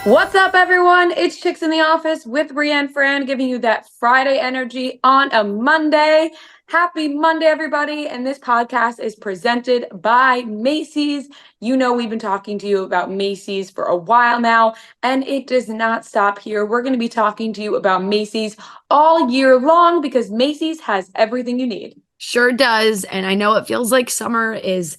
What's up, everyone? It's Chicks in the Office with Brienne Fran, giving you that Friday energy on a Monday. Happy Monday, everybody. And this podcast is presented by Macy's. You know, we've been talking to you about Macy's for a while now, and it does not stop here. We're going to be talking to you about Macy's all year long because Macy's has everything you need. Sure does. And I know it feels like summer is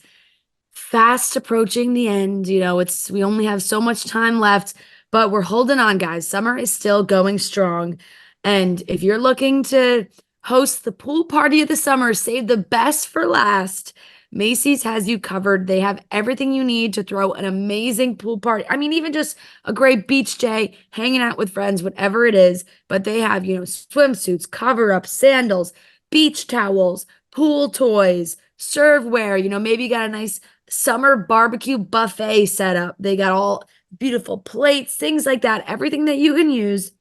fast approaching the end. You know, we only have so much time left, but we're holding on, guys. Summer is still going strong. And if you're looking to host the pool party of the summer, save the best for last, Macy's has you covered. They have everything you need to throw an amazing pool party. I mean, even just a great beach day, hanging out with friends, whatever it is. But they have, swimsuits, cover-ups, sandals, beach towels, pool toys, serveware. Maybe you got a nice summer barbecue buffet set up. They got all beautiful plates, things like that. Everything that you can use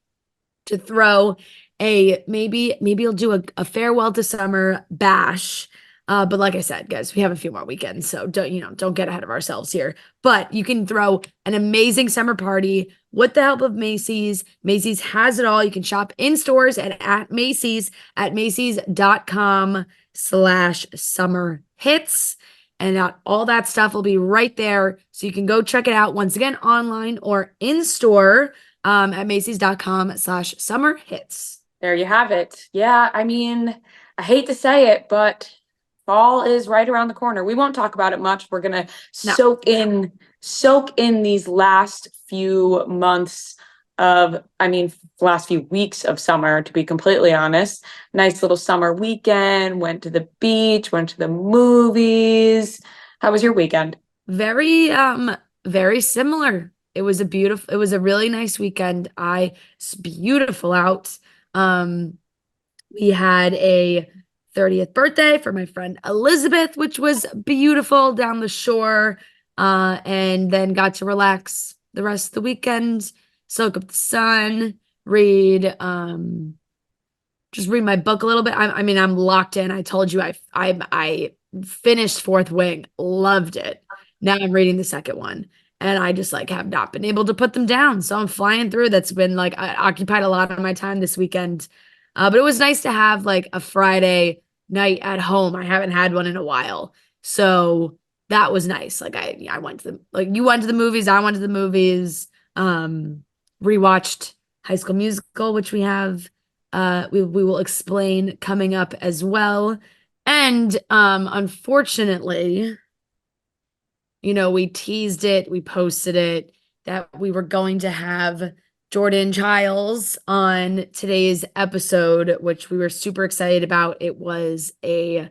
to throw maybe you'll do a farewell to summer bash. But like I said, guys, we have a few more weekends, so don't get ahead of ourselves here. But you can throw an amazing summer party with the help of Macy's. Macy's has it all. You can shop in stores and at Macy's at Macys.com/summerhits. And all that stuff will be right there. So you can go check it out once again online or in store at Macys.com/summerhits. There you have it. Yeah, I mean, I hate to say it, but fall is right around the corner. We won't talk about it much. We're going to soak in these last few months last few weeks of summer, to be completely honest. Nice little summer weekend, went to the beach, went to the movies. How was your weekend? Very similar. It was a really nice weekend. It's beautiful out. We had a 30th birthday for my friend Elizabeth, which was beautiful down the shore, and then got to relax the rest of the weekend, soak up the sun, just read my book a little bit. I'm locked in. I told you I finished Fourth Wing, loved it. Now I'm reading the second one, and I just have not been able to put them down. So I'm flying through. That's been I occupied a lot of my time this weekend. But it was nice to have a Friday night at home. I haven't had one in a while. So that was nice. I went to you went to the movies, I went to the movies, rewatched High School Musical, which we have, we will explain coming up as well. And unfortunately, we teased it, we posted it, that we were going to have Jordan Chiles on today's episode, which we were super excited about. It was a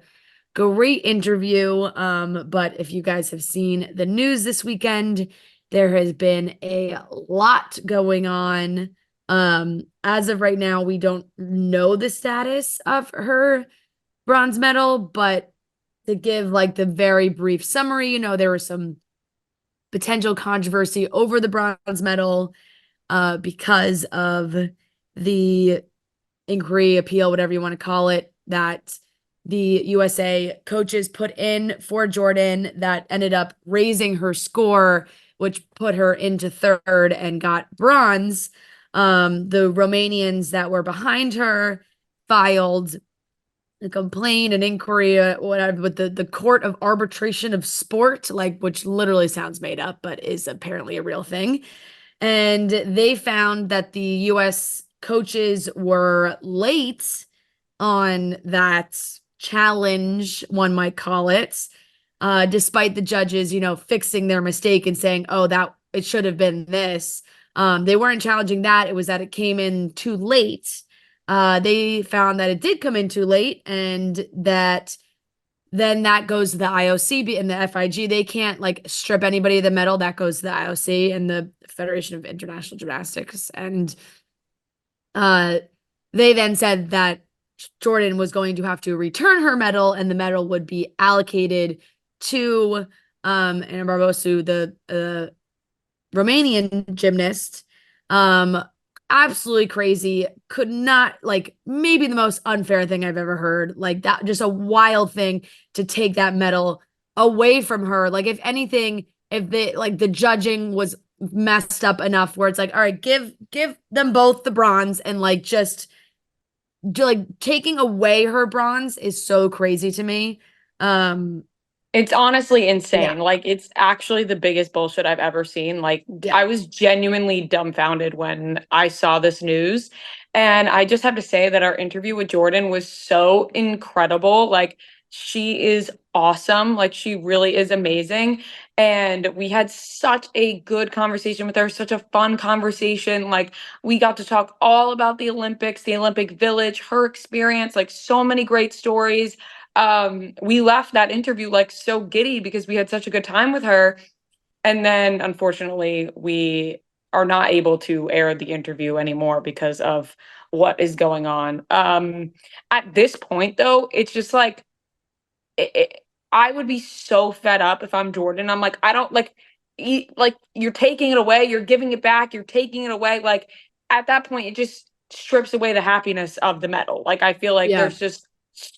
great interview. But if you guys have seen the news this weekend, there has been a lot going on. As of right now, we don't know the status of her bronze medal, but to give the very brief summary, there was some potential controversy over the bronze medal because of the inquiry, appeal, whatever you want to call it, that the USA coaches put in for Jordan that ended up raising her score, which put her into third and got bronze. The Romanians that were behind her filed a complaint, an inquiry, whatever, with the Court of Arbitration of Sport, which literally sounds made up, but is apparently a real thing. And they found that the U.S. coaches were late on that challenge, one might call it, despite the judges, fixing their mistake and saying, oh, that it should have been this. They weren't challenging that. It was that it came in too late. They found that it did come in too late, and that then that goes to the IOC and the FIG. They can't strip anybody of the medal. That goes to the IOC and the Federation of International Gymnastics. And they then said that Jordan was going to have to return her medal, and the medal would be allocated to Ana Barbosu, the Romanian gymnast. Absolutely crazy. Could not, maybe the most unfair thing I've ever heard. That, just a wild thing to take that medal away from her. If anything, if the judging was messed up enough where it's like, all right, give them both the bronze, and like just like taking away her bronze is so crazy to me. Um, It's honestly yeah, insane. Like, it's actually the biggest bullshit I've ever seen. Like, yeah, I was genuinely dumbfounded when I saw this news. And I just have to say that our interview with Jordan was so incredible. Like, she is awesome. Like, she really is amazing. And we had such a good conversation with her, such a fun conversation. Like, we got to talk all about the Olympics, the Olympic Village, her experience, like, so many great stories. We left that interview like so giddy because we had such a good time with her. And then unfortunately, we are not able to air the interview anymore because of what is going on. At this point, though, it's just like it, it, I would be so fed up if I'm Jordan. I'm like, I don't like, like you're taking it away, you're giving it back, you're taking it away. Like at that point, it just strips away the happiness of the medal. Like I feel like yeah, there's just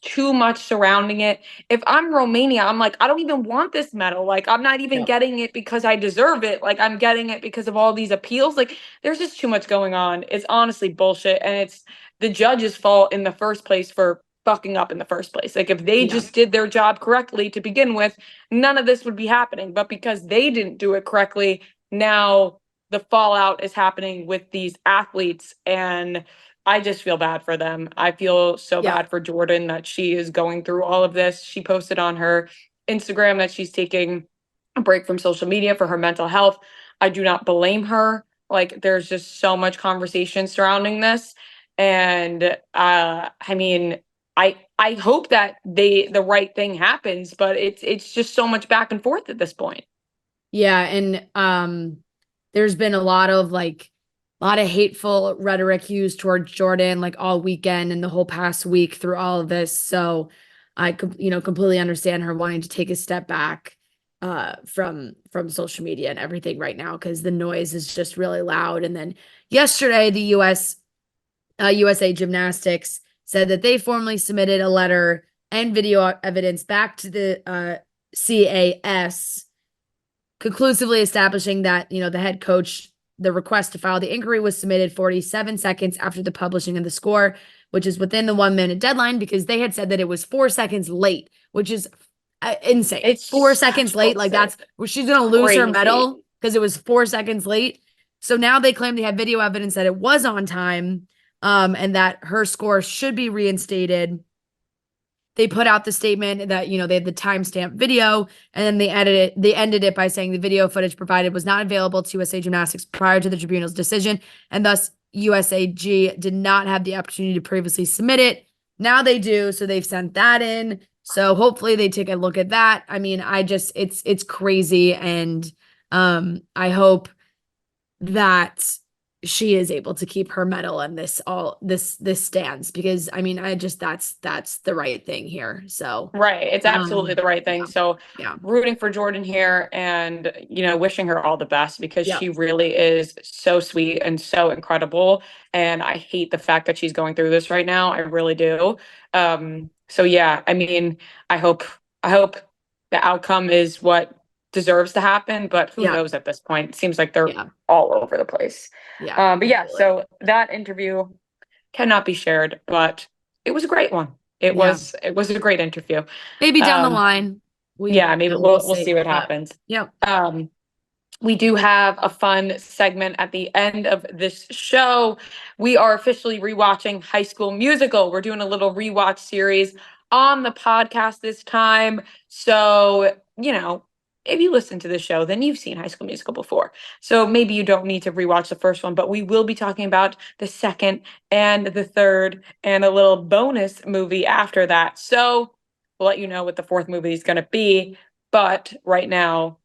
too much surrounding it. If I'm Romania, I'm like, I don't even want this medal. Like I'm not even yeah, getting it because I deserve it. Like I'm getting it because of all these appeals. Like there's just too much going on. It's honestly bullshit, and it's the judge's fault in the first place for fucking up in the first place. Like if they yeah, just did their job correctly to begin with, none of this would be happening. But because they didn't do it correctly, now the fallout is happening with these athletes, and I just feel bad for them. I feel so yeah, bad for Jordan that she is going through all of this. She posted on her Instagram that she's taking a break from social media for her mental health. I do not blame her. Like there's just so much conversation surrounding this. And I mean, I hope that the right thing happens, but it's just so much back and forth at this point. yeah. And there's been a lot of hateful rhetoric used towards Jordan like all weekend and the whole past week through all of this. So completely understand her wanting to take a step back from social media and everything right now because the noise is just really loud. And then yesterday, the USA Gymnastics said that they formally submitted a letter and video evidence back to the CAS, conclusively establishing that, the head coach, the request to file the inquiry was submitted 47 seconds after the publishing of the score, which is within the 1 minute deadline because they had said that it was 4 seconds late, which is insane. It's 4 seconds such late. Like bullshit. she's going to lose her Crazy. medal because it was 4 seconds late. So now they claim they have video evidence that it was on time, and that her score should be reinstated. They put out the statement that, they had the timestamp video, and then they ended it by saying the video footage provided was not available to USA Gymnastics prior to the tribunal's decision, and thus USAG did not have the opportunity to previously submit it. Now they do, so they've sent that in. So hopefully they take a look at that. I mean, it's crazy, and I hope that she is able to keep her medal and this stands because I mean that's the right thing here. So Right. It's absolutely the right yeah, thing. So yeah, rooting for Jordan here and, wishing her all the best because yeah, she really is so sweet and so incredible. And I hate the fact that she's going through this right now. I really do. So yeah, I mean, I hope the outcome is what deserves to happen, but who yeah, knows at this point? It seems like they're yeah, all over the place. yeah, But yeah, absolutely. so that interview cannot be shared, but it was a great one. It Yeah, was it was a great interview. maybe down the Um, line yeah, maybe we'll we'll see see, what but happens. yeah, Um, we do have a fun segment at the end of this show. We are officially rewatching High School Musical. We're doing a little rewatch series on the podcast this time. So, if you listen to the show, then you've seen High School Musical before. So maybe you don't need to rewatch the first one, but we will be talking about the second and the third and a little bonus movie after that. So we'll let you know what the fourth movie is going to be. But right now,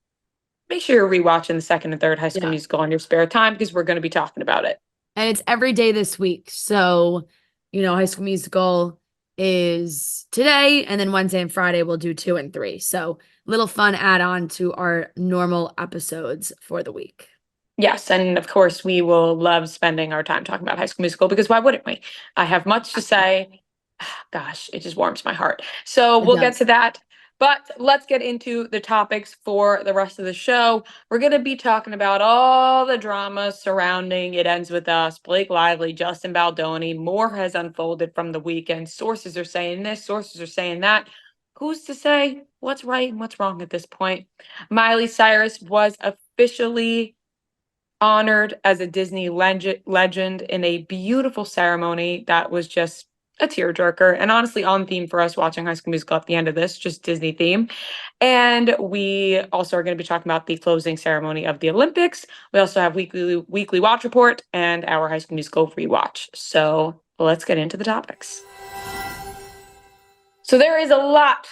make sure you're rewatching the second and third High School yeah. Musical in your spare time because we're going to be talking about it. And it's every day this week. So, High School Musical is today, and then Wednesday and Friday we'll do 2 and 3. So, little fun add on to our normal episodes for the week. Yes, and of course, we will love spending our time talking about High School Musical because why wouldn't we? I have much to say. Gosh, it just warms my heart. So It we'll get does. to that. But let's get into the topics for the rest of the show. We're going to be talking about all the drama surrounding It Ends With Us, Blake Lively, Justin Baldoni. More has unfolded from the weekend. Sources are saying this, sources are saying that. Who's to say what's right and what's wrong at this point? Miley Cyrus was officially honored as a Disney legend in a beautiful ceremony that was just a tearjerker and honestly on theme for us watching High School Musical at the end of this, just Disney theme. And we also are going to be talking about the closing ceremony of the Olympics. We also have weekly watch report and our High School Musical rewatch. So let's get into the topics. So there is a lot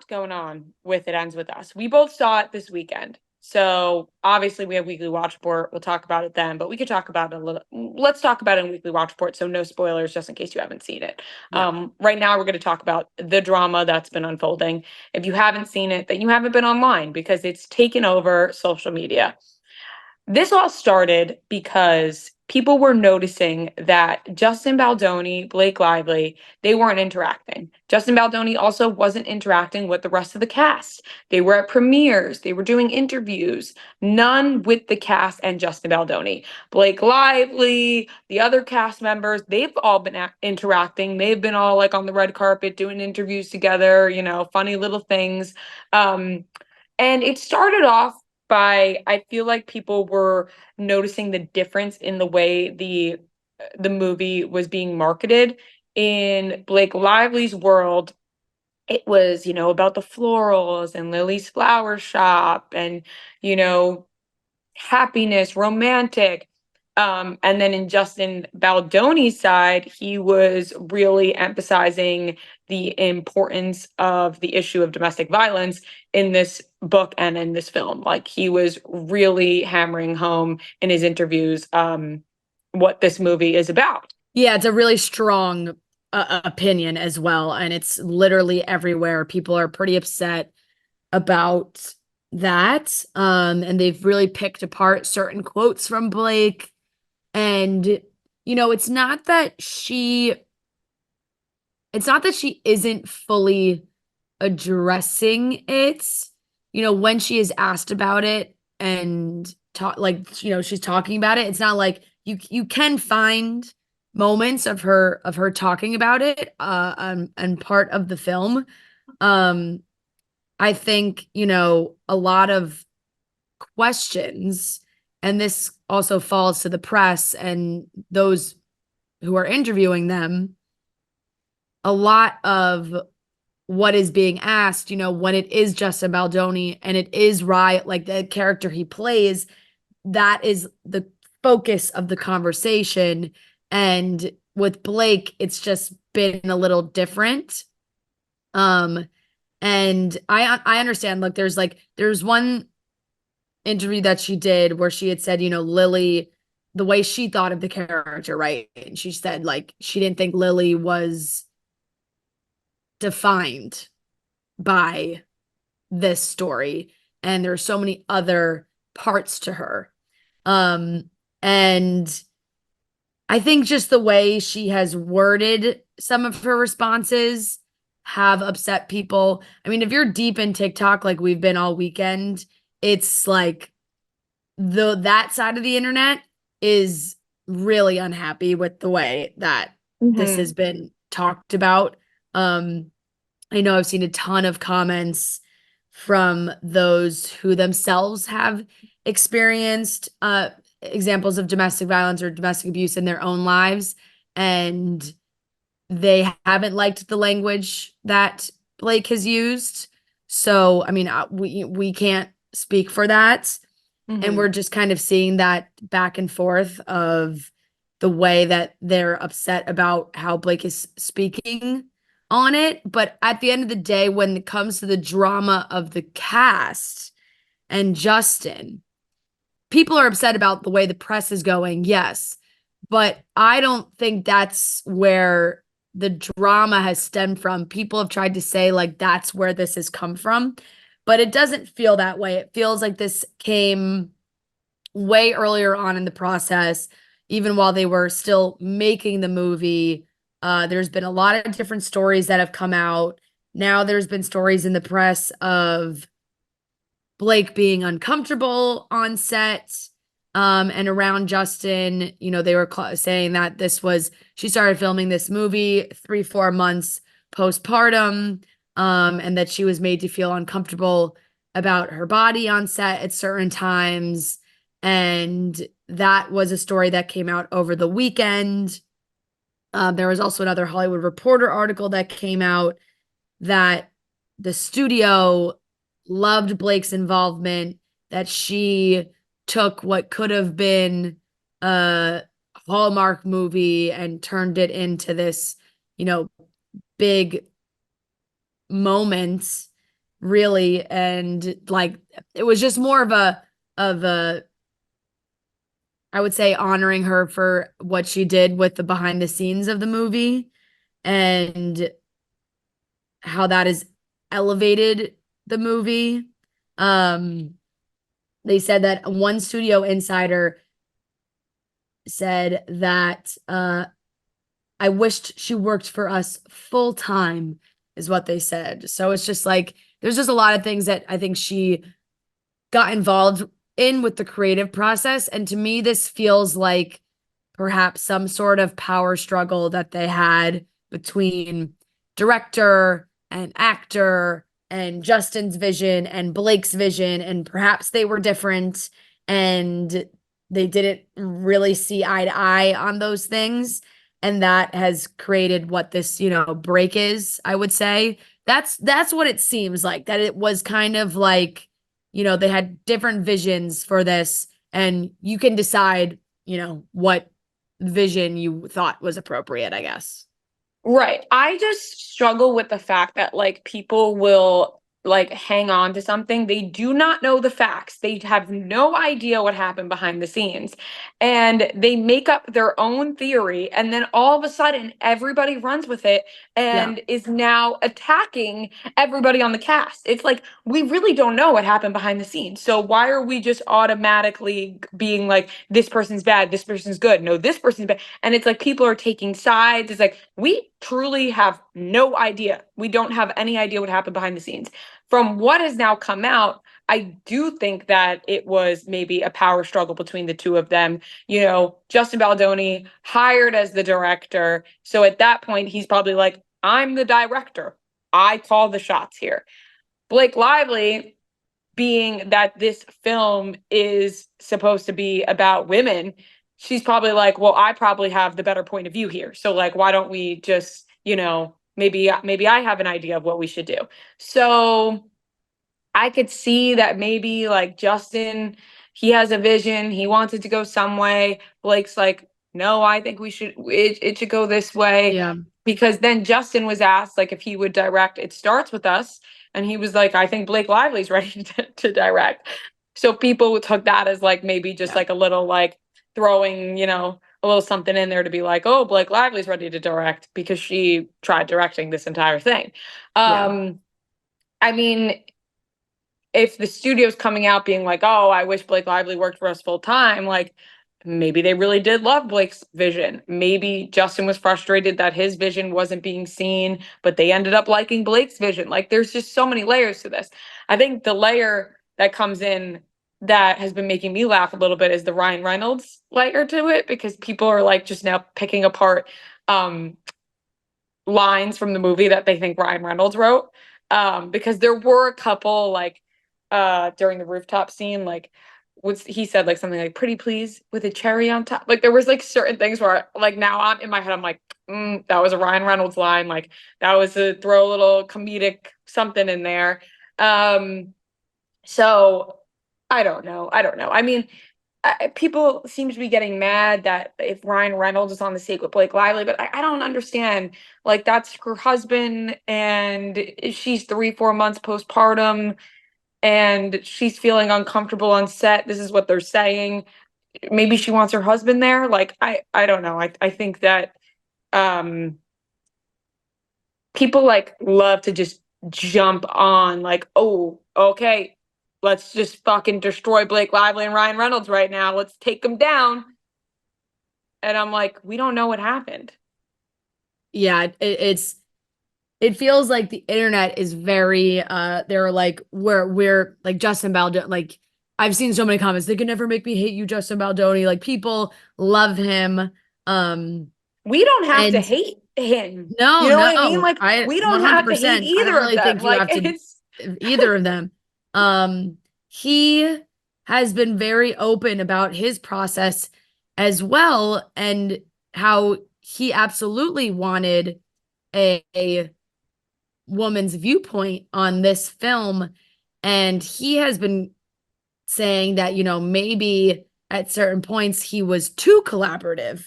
going on with It Ends With Us. We both saw it this weekend. So obviously we have weekly watch report. We'll talk about it then, but we could talk about it a little. Let's talk about it in weekly watch report. So no spoilers, just in case you haven't seen it. Yeah. Right now we're going to talk about the drama that's been unfolding. If you haven't seen it, then you haven't been online because it's taken over social media. This all started because people were noticing that Justin Baldoni, Blake Lively, they weren't interacting. Justin Baldoni also wasn't interacting with the rest of the cast. They were at premieres, they were doing interviews, none with the cast and Justin Baldoni. Blake Lively, the other cast members, they've all been interacting. They've been all like on the red carpet doing interviews together, funny little things. And it started off by, I feel like people were noticing the difference in the way the movie was being marketed. In Blake Lively's world, it was, about the florals and Lily's flower shop and, happiness, romantic. And then in Justin Baldoni's side, he was really emphasizing the importance of the issue of domestic violence in this book and in this film. Like he was really hammering home in his interviews what this movie is about. Yeah, it's a really strong opinion as well. And it's literally everywhere. People are pretty upset about that. And they've really picked apart certain quotes from Blake. And, it's not that she isn't fully addressing it, when she is asked about it and she's talking about it. It's not like you can find moments of her talking about it, and part of the film. I think, a lot of questions, and this also falls to the press and those who are interviewing them, a lot of what is being asked, when it is Justin Baldoni and it is Riot, like the character he plays, that is the focus of the conversation. And with Blake, it's just been a little different. And I understand, look, there's one interview that she did where she had said, Lily, the way she thought of the character, right? And she said, like, she didn't think Lily was defined by this story. And there's so many other parts to her. And I think just the way she has worded some of her responses have upset people. I mean, if you're deep in TikTok, like we've been all weekend, it's like that side of the internet is really unhappy with the way that this has been talked about. I know I've seen a ton of comments from those who themselves have experienced examples of domestic violence or domestic abuse in their own lives, and they haven't liked the language that Blake has used. So, I mean, we can't speak for that. And we're just kind of seeing that back and forth of the way that they're upset about how Blake is speaking on it. But at the end of the day, when it comes to the drama of the cast and Justin, people are upset about the way the press is going, yes. But I don't think that's where the drama has stemmed from. People have tried to say, like, that's where this has come from. But it doesn't feel that way. It feels like this came way earlier on in the process, even while they were still making the movie. There's been a lot of different stories that have come out now there's been stories in the press of Blake being uncomfortable on set and around Justin. You know, they were saying that she started filming this movie 3-4 months postpartum, and that she was made to feel uncomfortable about her body on set at certain times. And that was a story that came out over the weekend. There was also another Hollywood Reporter article that came out that the studio loved Blake's involvement, that she took what could have been a Hallmark movie and turned it into this, big moment, really. And like, it was just more of a, I would say, honoring her for what she did with the behind the scenes of the movie and how that has elevated the movie. They said that one studio insider said that I wished she worked for us full time, is what they said. So it's just like there's just a lot of things that I think she got involved in with the creative process. And to me, this feels like perhaps some sort of power struggle that they had between director and actor and Justin's vision and Blake's vision. And perhaps they were different and they didn't really see eye to eye on those things. And that has created what this, break is, I would say. That's what it seems like, that it was kind of like, they had different visions for this, and you can decide, what vision you thought was appropriate, I guess. Right. I just struggle with the fact that like people will like hang on to something. They do not know the facts. They have no idea what happened behind the scenes. And they make up their own theory. And then all of a sudden, everybody runs with it Yeah. and is now attacking everybody on the cast. It's like, we really don't know what happened behind the scenes. So why are we just automatically being like, this person's bad, this person's good? No, this person's bad. And it's like people are taking sides. It's like, we truly have no idea. We don't have any idea what happened behind the scenes. From what has now come out, I do think that it was maybe a power struggle between the two of them. Justin Baldoni hired as the director. So at that point, he's probably like, I'm the director. I call the shots here. Blake Lively, being that this film is supposed to be about women, she's probably like, well, I probably have the better point of view here. So like, why don't we just, maybe I have an idea of what we should do. So I could see that maybe like Justin, he has a vision, he wants it to go some way. Blake's like, no, I think it should go this way. Yeah. Because then Justin was asked like if he would direct It Starts With Us. And he was like, I think Blake Lively's ready to direct. So people took that as like maybe just Yeah. like a little like throwing, a little something in there to be like, oh, Blake Lively's ready to direct because she tried directing this entire thing. Yeah. I mean, if the studio's coming out being like, oh, I wish Blake Lively worked for us full time, like maybe they really did love Blake's vision. Maybe Justin was frustrated that his vision wasn't being seen, but they ended up liking Blake's vision. Like there's just so many layers to this. I think the layer that comes in that has been making me laugh a little bit is the Ryan Reynolds layer to it, because people are like just now picking apart lines from the movie that they think Ryan Reynolds wrote. Because there were a couple like during the rooftop scene, like he said like something like pretty please with a cherry on top. Like there was like certain things where like now I'm in my head, I'm like, that was a Ryan Reynolds line. Like that was a throw a little comedic something in there. So I don't know. I mean, people seem to be getting mad that if Ryan Reynolds is on the set with Blake Lively, but I don't understand. Like that's her husband, and she's 3-4 months postpartum, and she's feeling uncomfortable on set. This is what they're saying. Maybe she wants her husband there. Like I don't know. I think that um people like love to just jump on like, oh, okay, let's just fucking destroy Blake Lively and Ryan Reynolds right now. Let's take them down. And I'm like, we don't know what happened. Yeah, it's it feels like the internet is very they're like we're like Justin Baldoni, like I've seen so many comments, they can never make me hate you, Justin Baldoni. Like people love him. Um We don't have to and hate him. You no, know what I mean? no, Like, I we don't have to hate 100%. I don't either of really them. think you Like, have to it's either of them. He has been very open about his process as well, and how he absolutely wanted a woman's viewpoint on this film. And he has been saying that, maybe at certain points he was too collaborative,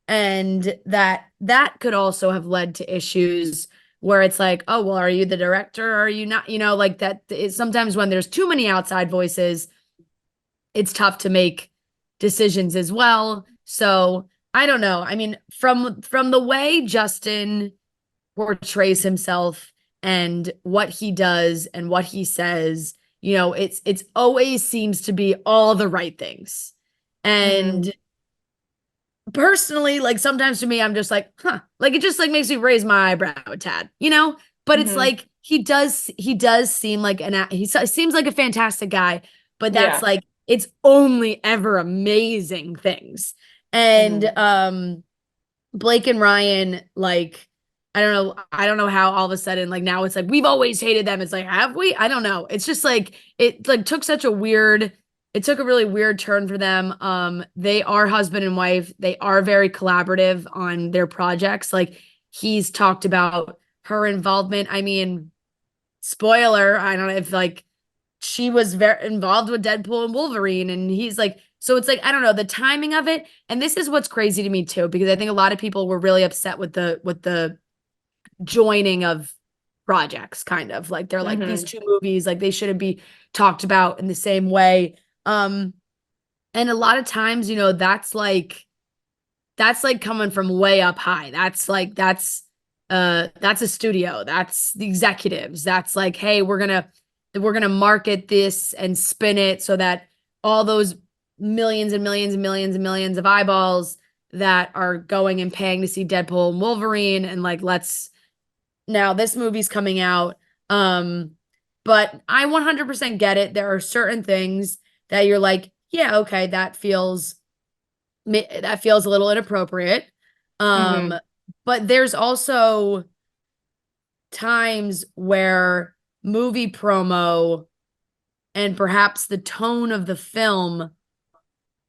and that could also have led to issues where it's like, oh, well, are you the director or are you not? Like that is sometimes when there's too many outside voices, it's tough to make decisions as well. So I don't know. I mean, from the way Justin portrays himself and what he does and what he says, it's always seems to be all the right things. Mhm. And personally, like sometimes to me, I'm just like, huh, like it just like makes me raise my eyebrow a tad. But it's Mhm. like he does seem like he seems like a fantastic guy, but that's Yeah. like it's only ever amazing things. And Mhm. Blake and Ryan, like, I don't know how all of a sudden, like now it's like we've always hated them. It's like, have we? I don't know. It's just like it like it took a really weird turn for them. They are husband and wife. They are very collaborative on their projects. Like he's talked about her involvement. I mean, spoiler, I don't know if like she was very involved with Deadpool and Wolverine, and he's like, so it's like, I don't know, the timing of it. And this is what's crazy to me too, because I think a lot of people were really upset with the joining of projects, kind of like they're like these Mhm. two movies, like they shouldn't be talked about in the same way. And a lot of times, that's like coming from way up high. That's a studio. That's the executives. That's like, hey, we're gonna market this and spin it so that all those millions and millions and millions and millions of eyeballs that are going and paying to see Deadpool and Wolverine, and like let's now this movie's coming out. Um, but I 100% get it. There are certain things that you're like, yeah, okay, that feels a little inappropriate. Um, Mhm. but there's also times where movie promo and perhaps the tone of the film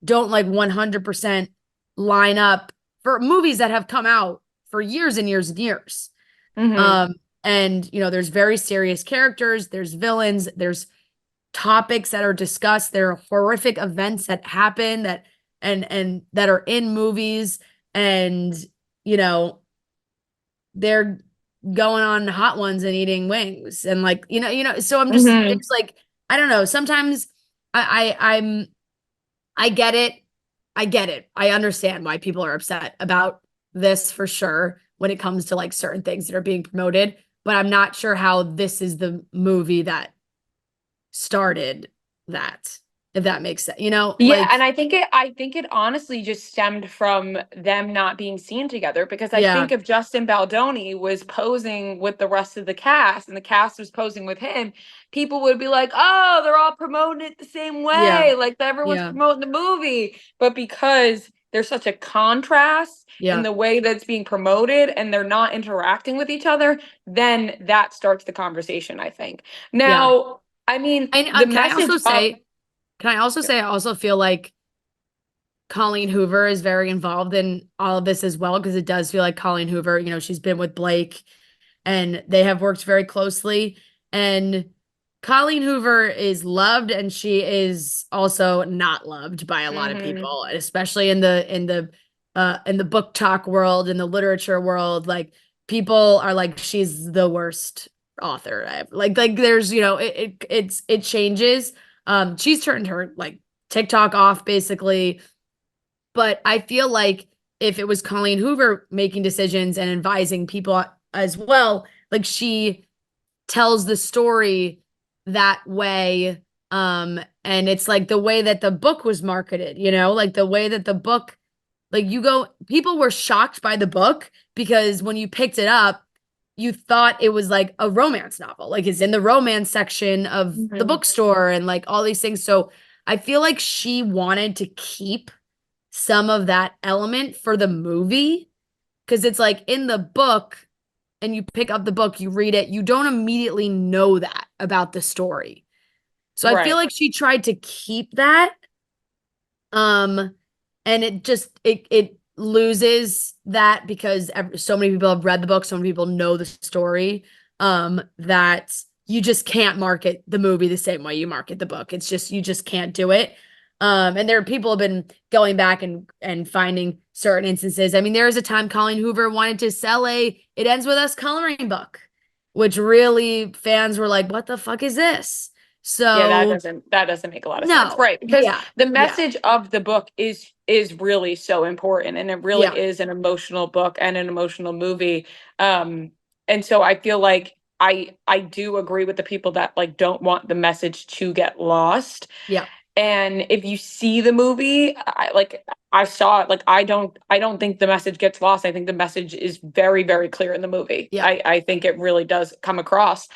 don't like 100% line up for movies that have come out for years and years and years. Mhm. Um, and there's very serious characters, there's villains, there's topics that are discussed, there are horrific events that happen and that are in movies, and you know they're going on hot ones and eating wings, and like so I'm just Mhm. there's like I don't know, sometimes I get it. I get it. I understand why people are upset about this for sure when it comes to like certain things that are being promoted, but I'm not sure how this is the movie that started that, if that makes sense. Yeah, and Like, I think it honestly just stemmed from them not being seen together, because I yeah, think if Justin Baldoni was posing with the rest of the cast and the cast was posing with him, people would be like, "Oh, they're all promoting it the same yeah, way, like everyone's yeah, promoting the movie." But because there's such a contrast in yeah, the way that's being promoted and they're not interacting with each other, then that starts the conversation, I think. yeah. Now, I mean, And the can I message also of say, I also feel like Colleen Hoover is very involved in all of this as well, because it does feel like Colleen Hoover, she's been with Blake and they have worked very closely. And Colleen Hoover is loved, and she is also not loved by a lot of Mhm. people, especially in the book talk world, in the literature world. Like people are like, she's the worst author. Like there's it changes. She's turned her like TikTok off basically, but I feel like if it was Colleen Hoover making decisions and advising people as well, like she tells the story that way. And it's like the way that the book was marketed, like the way that the book, like people were shocked by the book because when you picked it up, you thought it was like a romance novel, like it's in the romance section of the bookstore and like all these things. So I feel like she wanted to keep some of that element for the movie because it's like in the book and you pick up the book, you read it, you don't immediately know that about the story. So I feel Right. like she tried to keep that. Um, and it loses that because so many people have read the book, so many people know the story, that you just can't market the movie the same way you market the book. It's just you just can't do it. And there are people have been going back and finding certain instances. I mean, there was a time Colleen Hoover wanted to sell a It Ends With Us coloring book, which really fans were like, what the fuck is this? Yeah, So that doesn't make a lot of sense. no, Right. Because yeah, the yeah, message of the book is really so important, and it really yeah, is an emotional book and an emotional movie. Um, and so I feel like I do agree with the people that like don't want the message to get lost. yeah, And if you see the movie, I saw it, like I don't think the message gets lost. I think the message is very, very clear in the movie. yeah, I think it really does come across.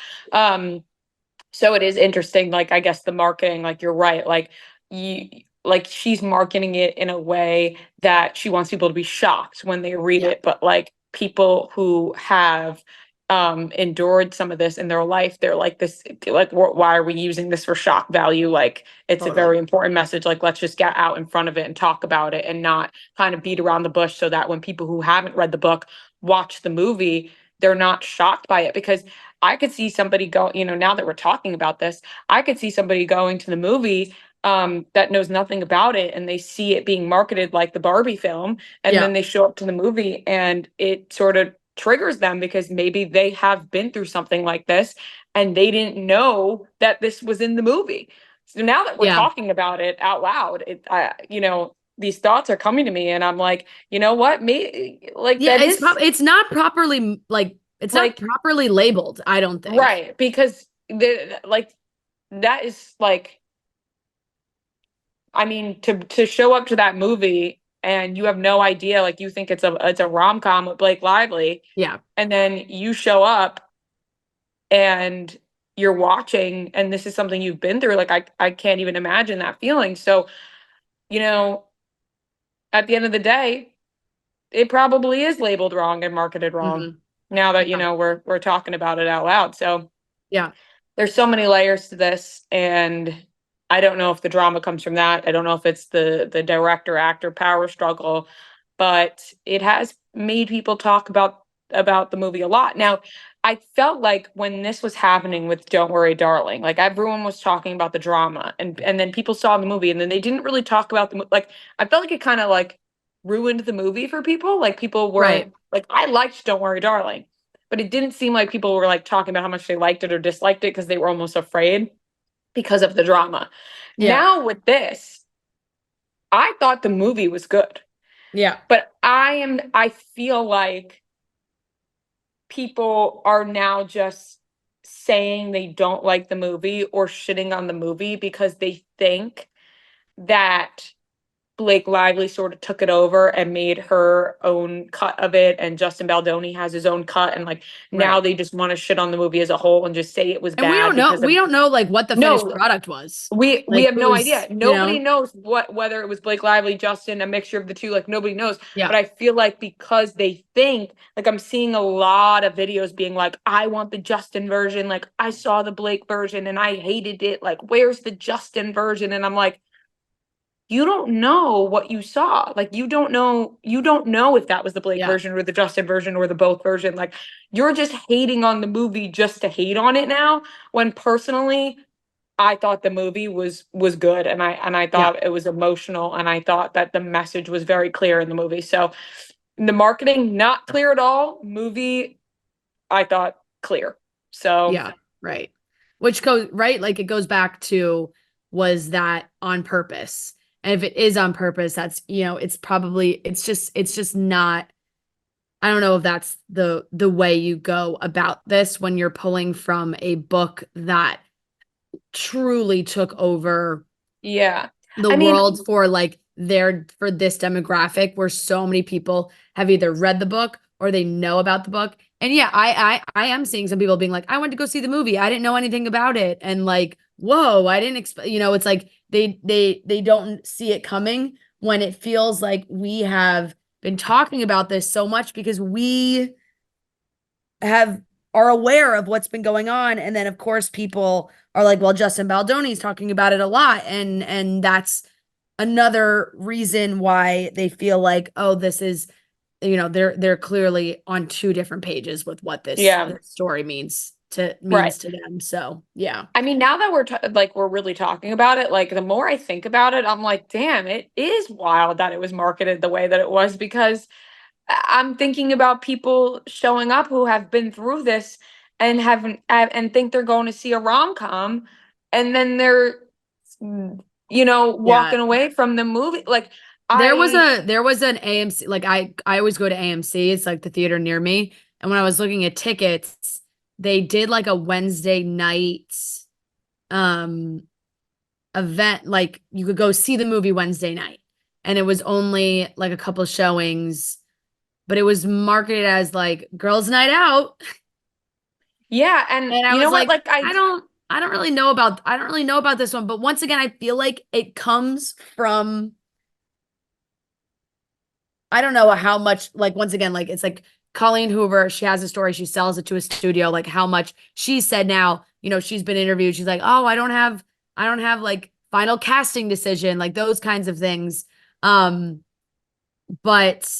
So it is interesting, like I guess the marketing, like you're right, you like she's marketing it in a way that she wants people to be shocked when they read yeah, it, but like people who have endured some of this in their life, they're like this, like why are we using this for shock value? Like it's a totally. very important message. Like let's just get out in front of it and talk about it and not kind of beat around the bush, so that when people who haven't read the book watch the movie, they're not shocked by it. Because I could see somebody go, now that we're talking about this, I could see somebody going to the movie that knows nothing about it, and they see it being marketed like the Barbie film, and Yeah, then they show up to the movie and it sort of triggers them because maybe they have been through something like this and they didn't know that this was in the movie. So now that we're yeah, talking about it out loud, these thoughts are coming to me, and I'm like, you know what? Me, like yeah. that is It's not properly like it's not like properly labeled, I don't think. right, because that is like, I mean, to show up to that movie and you have no idea, like you think it's a rom-com with Blake Lively, Yeah, and then you show up and you're watching and this is something you've been through, like I can't even imagine that feeling. So, you know, at the end of the day, it probably is labeled wrong and marketed wrong. hmm, Now that, yeah, we're talking about it out loud. So yeah, there's so many layers to this, and I don't know if the drama comes from that. I don't know if it's the director actor power struggle, but it has made people talk about the movie a lot. Now, I felt like when this was happening with Don't Worry Darling, like everyone was talking about the drama, and then people saw the movie and then they didn't really talk about like I felt like it kind of like ruined the movie for people. Like people weren't right. like, I liked Don't Worry Darling, but it didn't seem like people were like talking about how much they liked it or disliked it because they were almost afraid because of the drama. Yeah, Now with this, I thought the movie was good, yeah, but I feel like people are now just saying they don't like the movie or shitting on the movie because they think that Blake Lively sort of took it over and made her own cut of it, and Justin Baldoni has his own cut, and like now right. they just want to shit on the movie as a whole and just say it was And bad because we of don't know like what the finished no, product was. we Like have no idea. who's, Nobody knows whether it was Blake Lively, Justin, a mixture of the two. Like nobody knows. yeah, But I feel like because they think, like I'm seeing a lot of videos being like, I want the Justin version. Like I saw the Blake version and I hated it. Like where's the Justin version? And I'm like, you don't know what you saw. Like you don't know if that was the Blake yeah, version or the Justin version or the both version. Like you're just hating on the movie just to hate on it now, when personally I thought the movie was good, and I yeah, thought it was emotional, and I thought that the message was very clear in the movie. So the marketing not clear at all. Movie I thought clear. So yeah, right. Which goes right, like it goes back to was that on purpose? And if it is on purpose, that's it's probably it's just not. I don't know if that's the way you go about this when you're pulling from a book that truly took over yeah. the I mean, world for like for this demographic where so many people have either read the book or they know about the book. And yeah, I am seeing some people being like, I went to go see the movie. I didn't know anything about it. And like, whoa, I didn't expect, it's like they don't see it coming when it feels like we have been talking about this so much because we have are aware of what's been going on. And then of course people are like, well, Justin Baldoni's talking about it a lot. And that's another reason why they feel like, oh, this is, they're clearly on two different pages with what this Yeah. story means Right. to them. So yeah. I mean, now that we're really talking about it, like the more I think about it, I'm like, damn, it is wild that it was marketed the way that it was because I'm thinking about people showing up who have been through this and haven't and think they're going to see a rom-com and then they're Yeah. walking away from the movie. Like There I was an AMC, like I always go to AMC. It's like the theater near me. And when I was looking at tickets, they did like a Wednesday night um event, like you could go see the movie Wednesday night. And it was only like a couple showings, but it was marketed as like girls' night out. yeah, and And I you was know what? like, Like I don't really know about this one. But once again, I feel like it comes from, I don't know how much, like, once again, like, it's like Colleen Hoover, she has a story, she sells it to a studio, like, how much she said now, she's been interviewed. She's like, oh, I don't have like final casting decision, like those kinds of things. But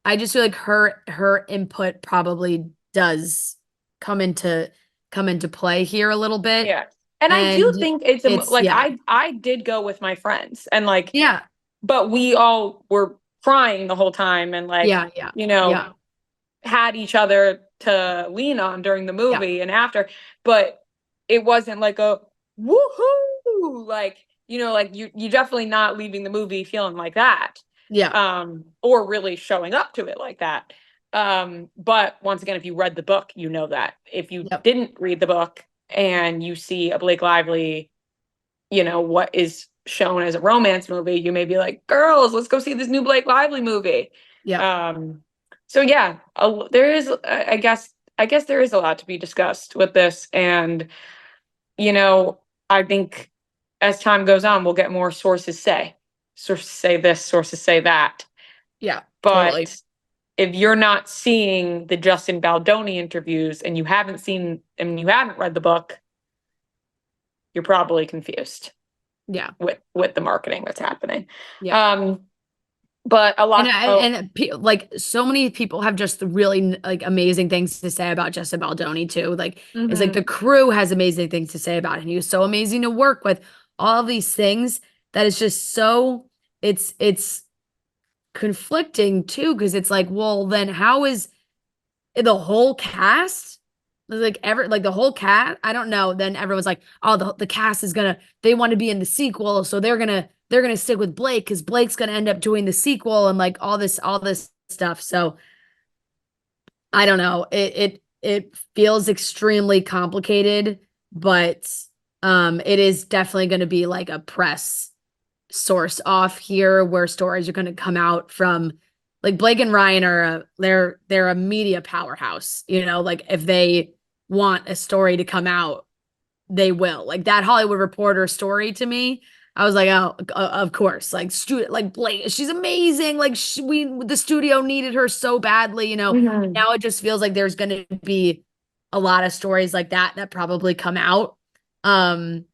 I just feel like her input probably does come into play here a little bit. yeah. And I do And think it's like yeah, I did go with my friends and like yeah, but we all were crying the whole time and like, yeah, yeah, you know, yeah, had each other to lean on during the yeah, movie and after, but it wasn't like a woohoo, like, like you definitely not leaving the movie feeling like that. yeah, Or really showing up to it like that. But once again, if you read the book, you know that. If you yep, didn't read the book and you see a Blake Lively, what is shown as a romance movie, you may be like, girls, let's go see this new Blake Lively movie. yep, Um, so yeah, there is, I guess there is a lot to be discussed with this. And, you know, I think as time goes on, we'll get more sources say this, sources say that. yeah, totally. But if you're not seeing the Justin Baldoni interviews and you haven't read the book, you're probably confused Yeah. with the marketing that's happening. Yeah. Um, but a And lot. Oh, like so many people have just really like amazing things to say about Justin Baldoni too. Like it's like mhm. the crew has amazing things to say about him. He was so amazing to work with. All of these things that is just so it's conflicting too because it's like, well, then how is the whole cast, like ever, like the whole cast, I don't know, then everyone's like, oh, the cast is gonna, they want to be in the sequel, so they're gonna stick with Blake because Blake's gonna end up doing the sequel and like all this stuff. So I don't know, it feels extremely complicated, but it is definitely going to be like a press source off here where stories are going to come out from, like Blake and Ryan are they're a media powerhouse, like if they want a story to come out, they will. Like that Hollywood Reporter story to me, I was like, oh, of course, like like Blake, she's amazing. Like the studio needed her so badly, Mhm. Now it just feels like there's going to be a lot of stories like that probably come out. Um,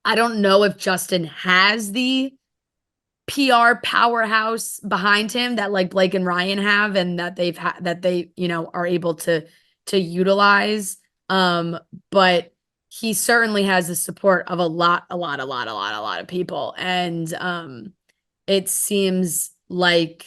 I don't know if Justin has the PR powerhouse behind him that like Blake and Ryan have and that they've had that they, are able to utilize. But he certainly has the support of a lot of people. And it seems like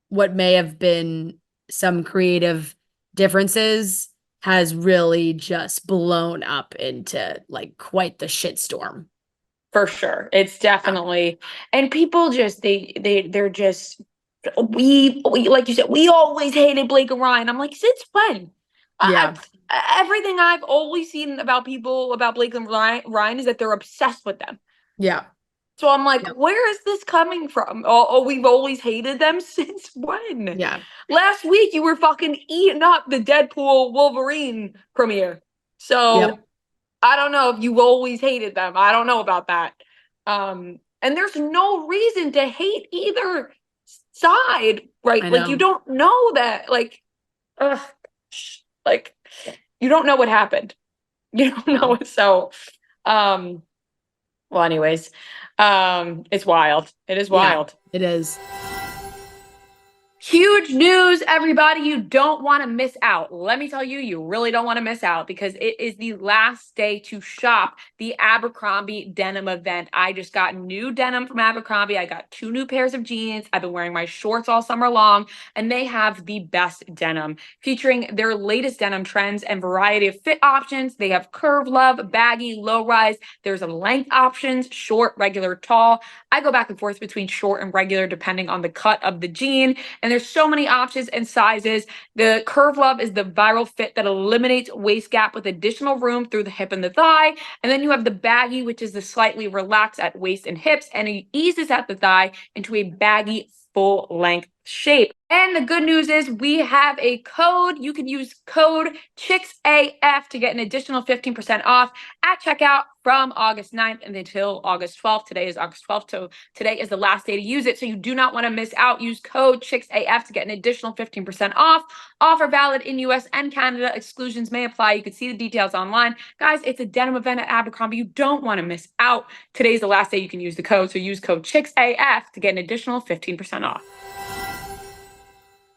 what may have been some creative differences has really just blown up into like quite the shitstorm. For sure. It's definitely, and people just they're just we like you said, we always hated Blake and Ryan. I'm like, since when? I, Yeah. everything I've always seen about people about Blake and Ryan is that they're obsessed with them. Yeah. So I'm like, Yep. where is this coming from? Oh, we've always hated them since when? Yeah. Last week you were fucking eating up the Deadpool Wolverine premiere. Yep. So I don't know if you've always hated them. I don't know about that. And there's no reason to hate either side, right? I Like you know. don't know that. Ugh, like you don't know what happened. You don't No. know. So, um, well, anyways, it's wild. It is Yeah, wild. it is. Huge news, everybody. You don't want to miss out. Let me tell you, you really don't want to miss out because it is the last day to shop the Abercrombie denim event. I just got new denim from Abercrombie. I got 2 new pairs of jeans. I've been wearing my shorts all summer long, and they have the best denim featuring their latest denim trends and variety of fit options. They have curve love, baggy, low rise. There's a length options, short, regular, tall. I go back and forth between short and regular depending on the cut of the jean. And there's so many options and sizes. The Curve Love is the viral fit that eliminates waist gap with additional room through the hip and the thigh. And then you have the baggy, which is the slightly relaxed at waist and hips, and it eases at the thigh into a baggy full length shape. And the good news is we have a code. You can use code CHICKSAF to get an additional 15% off at checkout from August 9th and until August 12th. Today is August 12th, so today is the last day to use it. So you do not want to miss out. Use code CHICKSAF to get an additional 15% off. Offer valid in US and Canada. Exclusions may apply. You can see the details online. Guys, it's a denim event at Abercrombie. You don't want to miss out. Today's the last day you can use the code. So use code CHICKSAF to get an additional 15% off.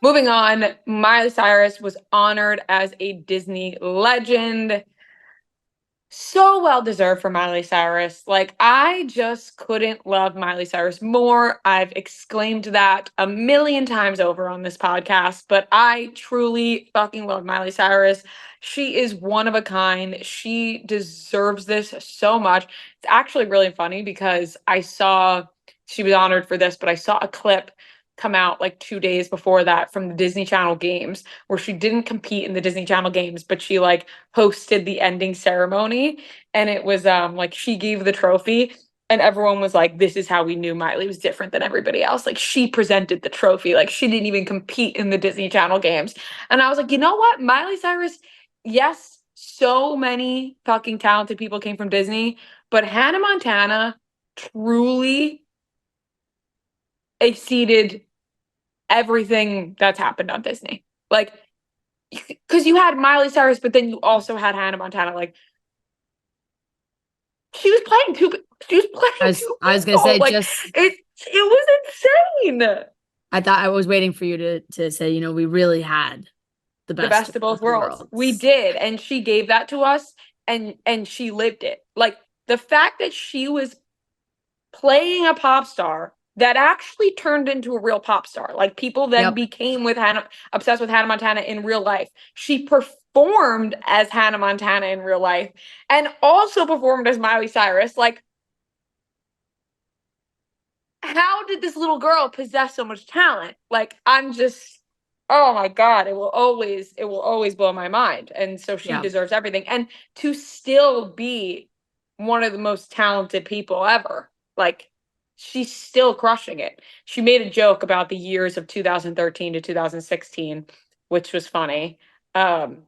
Moving on, Miley Cyrus was honored as a Disney legend. So well deserved for Miley Cyrus. Like, I just couldn't love Miley Cyrus more. I've exclaimed that a million times over on this podcast, but I truly fucking love Miley Cyrus. She is one of a kind. She deserves this so much. It's actually really funny because she was honored for this, but I saw a clip come out like 2 days before that from the Disney Channel games where she didn't compete in the Disney Channel games, but she like hosted the ending ceremony, and it was like she gave the trophy and everyone was like, this is how we knew Miley was different than everybody else. Like, she presented the trophy, like she didn't even compete in the Disney Channel games. And I was like, you know what, Miley Cyrus, yes, so many fucking talented people came from Disney, but Hannah Montana truly exceeded everything that's happened on Disney. Like, because you had Miley Cyrus, but then you also had Hannah Montana. Like, she was playing two. She was playing two I was gonna people. say Like, just it was insane. I thought I was waiting for you to say, we really had the The best best of of both both worlds. We worlds. did, and she gave that to us, and she lived it. Like, the fact that she was playing a pop star that actually turned into a real pop star. Like, people then Yep. became obsessed with Hannah Montana in real life. She performed as Hannah Montana in real life and also performed as Miley Cyrus. Like, how did this little girl possess so much talent? Like, oh my God, it will always blow my mind. And so she Yeah. deserves everything. And to still be one of the most talented people ever, like, she's still crushing it. She made a joke about the years of 2013 to 2016, which was funny. Um,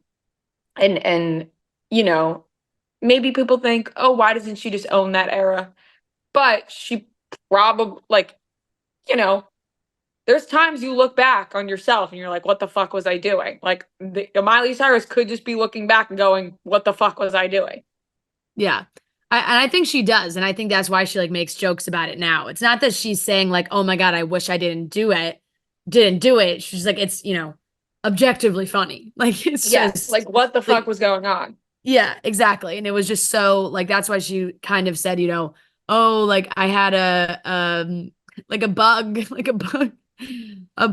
and maybe people think, oh, why doesn't she just own that era? But she probably, like, you know, there's times you look back on yourself and you're like, what the fuck was I doing? Like, Miley Cyrus could just be looking back and going, what the fuck was I doing? Yeah. I think she does. And I think that's why she like makes jokes about it now. It's not that she's saying like, oh my God, I wish I didn't do it. Didn't do it. She's like, it's, objectively funny. Like it's Yes, just like, what the fuck like, was going on? yeah, exactly. And it was just so like, that's why she kind of said, oh, like I had like a bug, like a bug.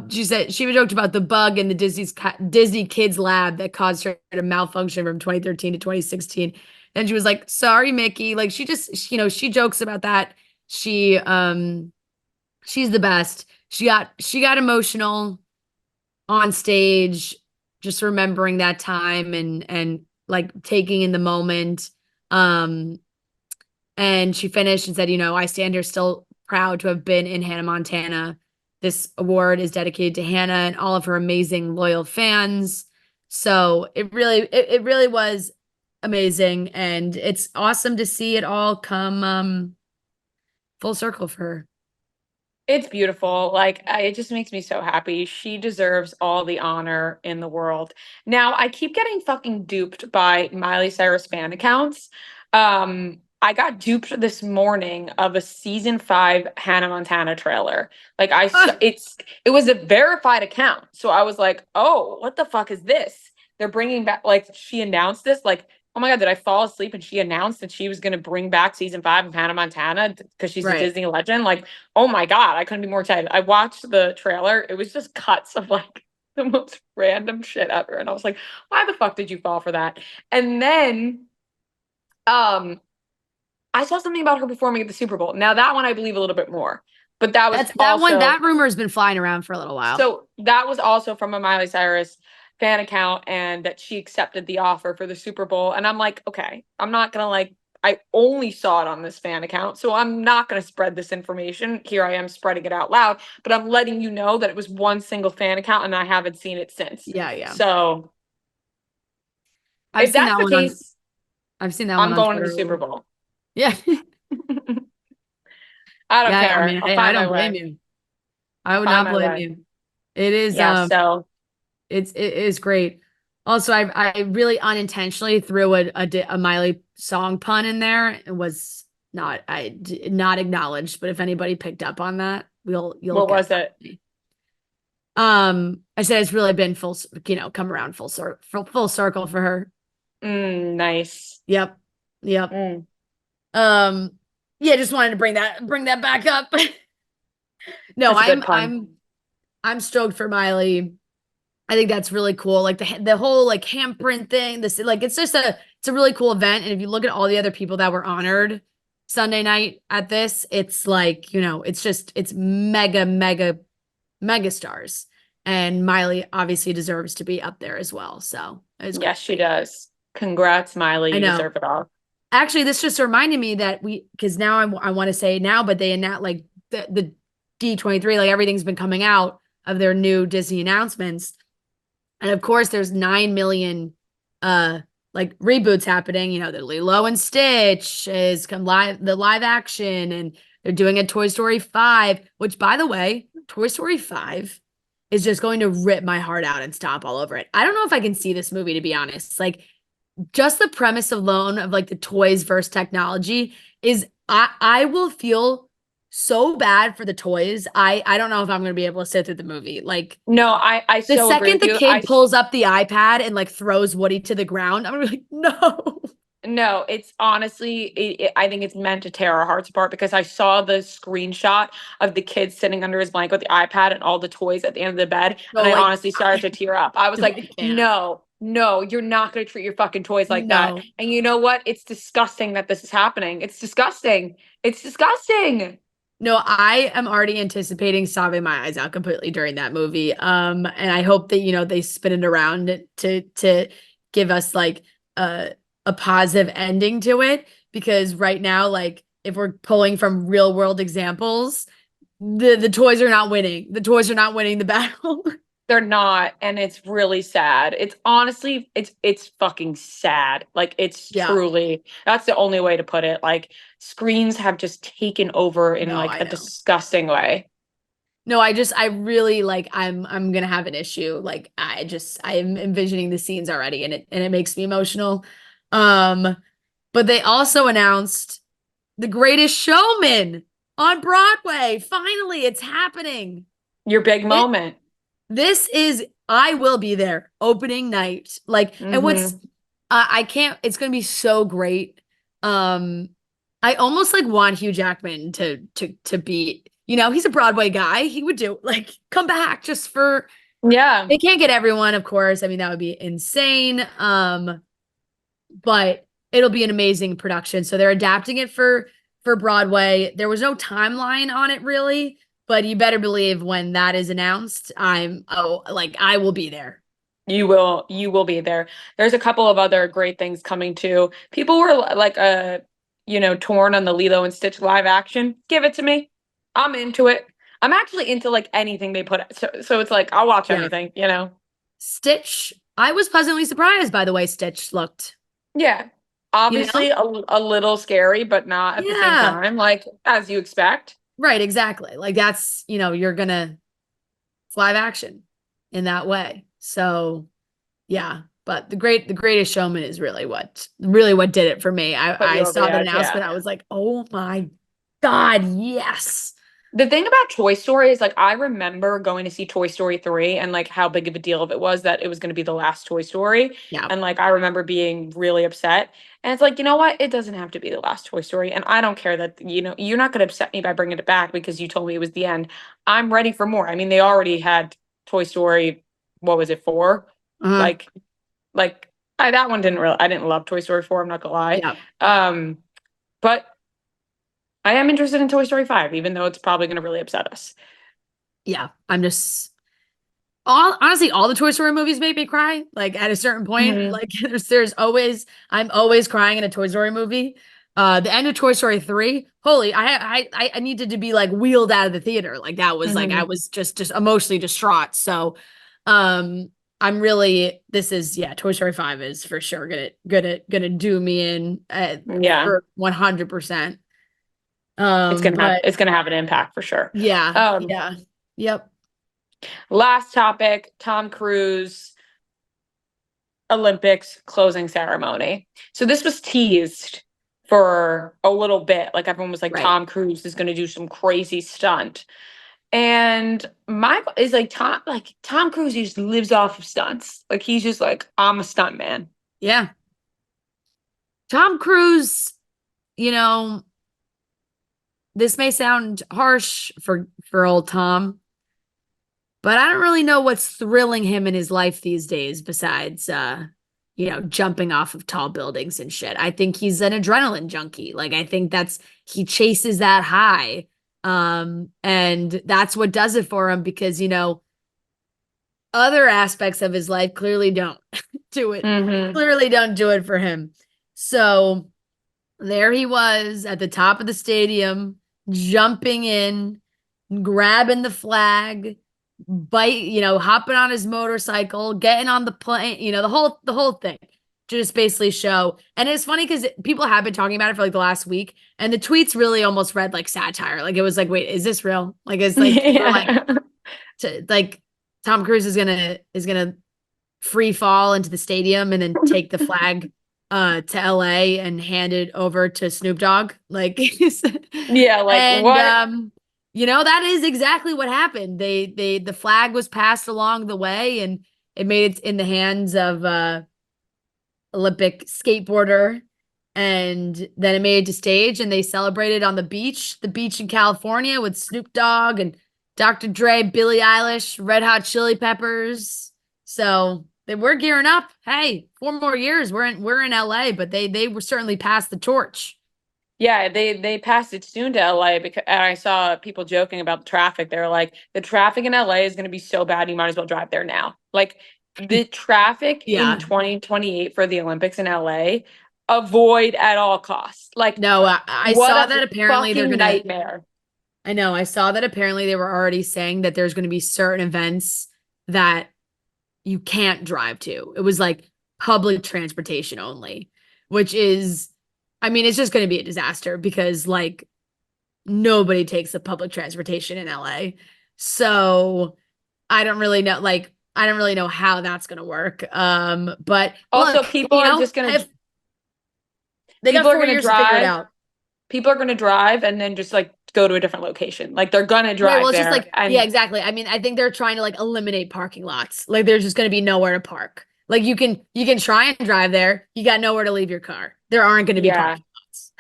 She said she joked about the bug in the Disney Kids Lab that caused her to malfunction from 2013 to 2016. And she was like, "Sorry, Mickey." Like she jokes about that. She's the best. She got emotional on stage, just remembering that time and like taking in the moment. Um, And she finished and said, I stand here still proud to have been in Hannah, Montana. This award is dedicated to Hannah and all of her amazing loyal fans. So it really was amazing, and it's awesome to see it all come full circle for her. It's beautiful. Like, it just makes me so happy. She deserves all the honor in the world. Now, I keep getting fucking duped by Miley Cyrus fan accounts. I got duped this morning of a season 5 Hannah Montana trailer. Like, it was a verified account. So I was like, "Oh, what the fuck is this?" They're bringing back, like, she announced this, like, oh my God, did I fall asleep and she announced that she was going to bring back season 5 of Hannah Montana because she's a Right. Disney legend? Like, oh my God, I couldn't be more excited. I watched the trailer. It was just cuts of like the most random shit ever. And I was like, why the fuck did you fall for that? And then um I saw something about her performing at the Super Bowl. Now that one I believe a little bit more. But that was That one, also that rumor has been flying around for a little while. so that was also from a Miley Cyrus fan account, and that she accepted the offer for the Super Bowl. And I'm like, okay, I'm not gonna like, I only saw it on this fan account, so I'm not gonna spread this information. Here I am spreading it out loud, but I'm letting you know that it was one single fan account and I haven't seen it since. Yeah, yeah. So I've if seen that's that the one on case, I've seen that one I'm on going to the Twitter. Super Bowl. Yeah. I don't Yeah, I care. mean, I'll I find my don't blame way. you. I I'll would find not my blame way. you. It is Yeah, so it is great. Also, I really unintentionally threw a Miley song pun in there. It was not acknowledged, but if anybody picked up on that, you'll what get was it? me. I said it's really been come around full circle for her. Nice. Yep. Yep. Mm, Um, yeah, just wanted to bring that back up. No, that's a good pun. I'm stoked for Miley. I think that's really cool. Like the whole like handprint thing, this like it's a really cool event. And if you look at all the other people that were honored Sunday night at this, it's like, it's mega stars. And Miley obviously deserves to be up there as well. So it's great. Yes, she does. Congrats, Miley. I You know. deserve it all. Actually, this just reminded me that because now I want to say it now, but they announced like the D23, like everything's been coming out of their new Disney announcements. And of course, there's 9 million like reboots happening. The Lilo and Stitch is the live action, and they're doing a Toy Story 5, which by the way, Toy Story 5 is just going to rip my heart out and stomp all over it. I don't know if I can see this movie, to be honest. Like, just the premise alone of like the toys versus technology is I will feel so bad for the toys. I don't know if I'm gonna be able to sit through the movie. Like, No, I the so agree second with the you. kid pulls up the iPad and like throws Woody to the ground, I'm gonna be like, no. No, it's honestly, I think it's meant to tear our hearts apart because I saw the screenshot of the kid sitting under his blanket with the iPad and all the toys at the end of the bed, No, and I like, honestly started to tear up. I was no, like, I can't. no, no, you're not going to treat your fucking toys like that. No. And you know what? It's disgusting that this is happening. It's disgusting. It's disgusting. No, I am already anticipating sobbing my eyes out completely during that movie. And I hope that, they spin it around to give us like a positive ending to it. Because right now, like if we're pulling from real world examples, the toys are not winning. The toys are not winning the battle. They're not, and it's really sad. It's honestly, it's fucking sad. Like it's Yeah. truly, that's the only way to put it. Like screens have just taken over in No, like I a know. disgusting way. No, I really like I'm gonna have an issue. Like I'm envisioning the scenes already, and it makes me emotional. Um, but they also announced The Greatest Showman on Broadway. Finally, it's happening. Your big It, moment. this is I will be there opening night. Like, and what's Mm-hmm. I can't. It's gonna be so great. Um, I almost like want Hugh Jackman to be. He's a Broadway guy. He would do like come back just for. Yeah. They can't get everyone, of course. I mean, that would be insane. But it'll be an amazing production. So they're adapting it for Broadway. There was no timeline on it really, but you better believe when that is announced, I will be there. You will be there. There's a couple of other great things coming too. People were like torn on the Lilo and Stitch live action. Give it to me. I'm into it. I'm actually into like anything they put. So it's like I'll watch Yeah. anything. Stitch. I was pleasantly surprised by the way Stitch looked. Yeah. You know? Obviously a little scary, but not at the same Yeah. time, like as you expect. Right, exactly. Like that's, you're gonna it's live action in that way. So yeah. But the greatest showman is really what did it for me. Put you I over saw the that edge, announcement. yeah. I was like, oh my God, yes. The thing about Toy Story is like I remember going to see Toy Story 3 and like how big of a deal of it was that it was going to be the last Toy Story. Yeah. And like I remember being really upset. And it's like, you know what? It doesn't have to be the last Toy Story. And I don't care that, you're not going to upset me by bringing it back because you told me it was the end. I'm ready for more. I mean, they already had Toy Story, what was it, 4? Uh-huh. Like, that one I didn't love Toy Story 4, I'm not gonna lie. Yeah. But I am interested in Toy Story 5, even though it's probably going to really upset us. Yeah. I'm just honestly, all the Toy Story movies make me cry. Like at a certain point, Mhm. like there's always I'm always crying in a Toy Story movie. The end of Toy Story 3, holy, I needed to be like wheeled out of the theater. Like that was like I Mhm. was just emotionally distraught. So, I'm really this is yeah, Toy Story 5 is for sure gonna do me in Yeah, for 100%. But it's gonna have an impact for sure. yeah, Um, yeah, yep, Last topic, Tom Cruise Olympics closing ceremony. So this was teased for a little bit. Like everyone was like, right. Tom Cruise is gonna do some crazy stunt. And Michael is like Tom Cruise just lives off of stunts. Like he's just like, I'm a stunt man. Yeah. Tom Cruise, you know, this may sound harsh for old Tom, but I don't really know what's thrilling him in his life these days besides jumping off of tall buildings and shit. I think he's an adrenaline junkie. Like I think that's he chases that high. And that's what does it for him because other aspects of his life clearly don't do it. Hmm. Clearly don't do it for him. So there he was at the top of the stadium, jumping in, grabbing the flag, hopping on his motorcycle, getting on the plane, the whole thing. Just basically show. And it's funny because people have been talking about it for like the last week, and the tweets really almost read like satire. Like it was like, wait, is this real? Like it's like people are like, Yeah. like Tom Cruise is gonna free fall into the stadium and then take the flag to LA and hand it over to Snoop Dogg. Like Yeah, like and what? that is exactly what happened. The flag was passed along the way and it made it in the hands of Olympic skateboarder and then it made it to stage and they celebrated on the beach in California with Snoop Dogg and Dr. Dre, Billie Eilish, Red Hot Chili Peppers. So they were gearing up. Hey, 4 more years. We're in LA, but they were certainly past the torch. Yeah, they passed it soon to LA because and I saw people joking about the traffic. They were like, the traffic in LA is going to be so bad, you might as well drive there now. Like the traffic in Yeah. 2028 for the Olympics in LA, avoid at all costs. Like, No, I what saw a that apparently they're fucking gonna. nightmare. I know. I saw that apparently they were already saying that there's going to be certain events that you can't drive to. It was like public transportation only, which is, I mean, it's just going to be a disaster because like nobody takes the public transportation in LA. So I don't really know, like, I don't really know how that's going to work. But Also, look, if they got people are 4 gonna years to figure it drive, out. people are gonna drive and then just like go to a different location. Like they're gonna Right. Well, drive it's just there like, yeah, and exactly. I mean, I think they're trying to like eliminate parking lots. Like there's just going to be nowhere to park. Like you can try and drive there. You got nowhere to leave your car. There aren't going to be yeah. parking lots.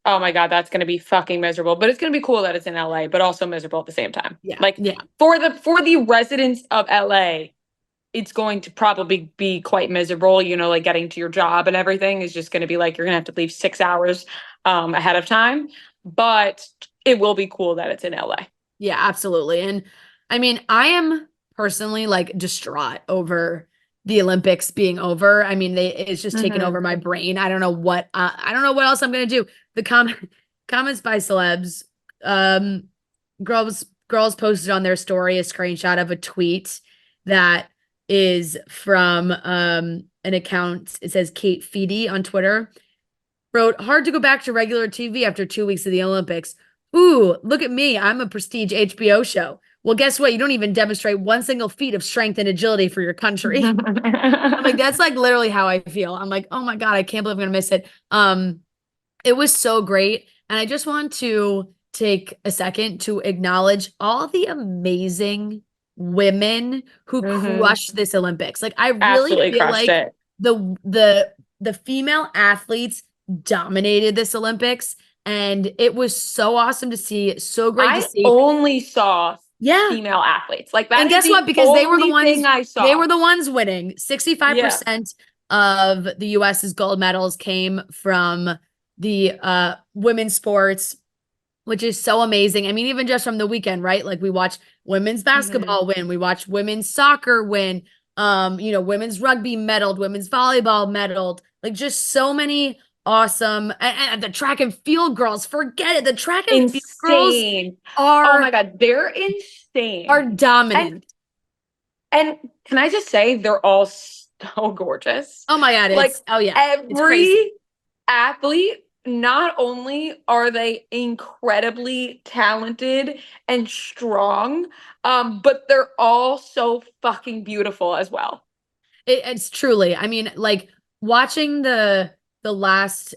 Oh my God, that's gonna be fucking miserable. But it's gonna be cool that it's in LA, but also miserable at the same time. Yeah. Like Yeah. for the residents of LA, it's going to probably be quite miserable, like getting to your job and everything is just gonna be like you're gonna have to leave 6 hours ahead of time. But it will be cool that it's in LA. Yeah, absolutely. And I mean, I am personally like distraught over the Olympics being over. I mean, it's just taken Mm-hmm. over my brain. I don't know what else I'm gonna do. The comments by celebs, um, girls posted on their story a screenshot of a tweet that is from an account. It says Kate Feedy on Twitter. Wrote, hard to go back to regular TV after 2 weeks of the Olympics. Ooh, look at me. I'm a prestige HBO show. Well, guess what? You don't even demonstrate one single feat of strength and agility for your country. I'm like, that's like literally how I feel. I'm like, oh my God, I can't believe I'm gonna miss it. It was so great. And I just want to take a second to acknowledge all the amazing women who Mm-hmm. crushed this Olympics. Like, I really Absolutely feel crushed like it. the female athletes dominated this Olympics, and it was so awesome to see, so great to I see. only saw Yeah. female athletes. Like that And is guess the what? Because only thing I they saw. were the ones winning. Yeah. 65% of the US's gold medals came from the women's sports, which is so amazing. I mean, even just from the weekend, right? Like we watch women's Mm-hmm. basketball win, we watch women's soccer win, women's rugby medaled, women's volleyball medaled, like just so many awesome and the track and field girls, forget it. The track and field girls Insane. Oh my are God, they're insane. And dominant. and can I just say they're all so gorgeous. Oh my God, Like oh yeah, it's crazy. every athlete, not only are they incredibly talented and strong, but they're all so fucking beautiful as well. It's truly, I mean, like watching the last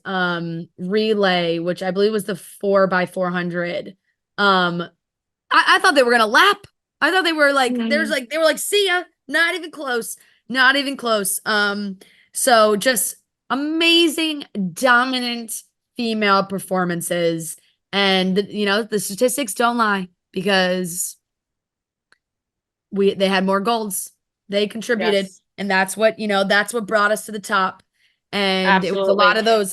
relay, which I believe was the 4x400. I thought they were gonna lap. I thought they were like, Mhm. they were like, see ya, not even close, not even close. So just amazing, dominant female performances, and the statistics don't lie because they had more golds. They contributed, Yes, and that's what brought us to the top. And it was absolutely.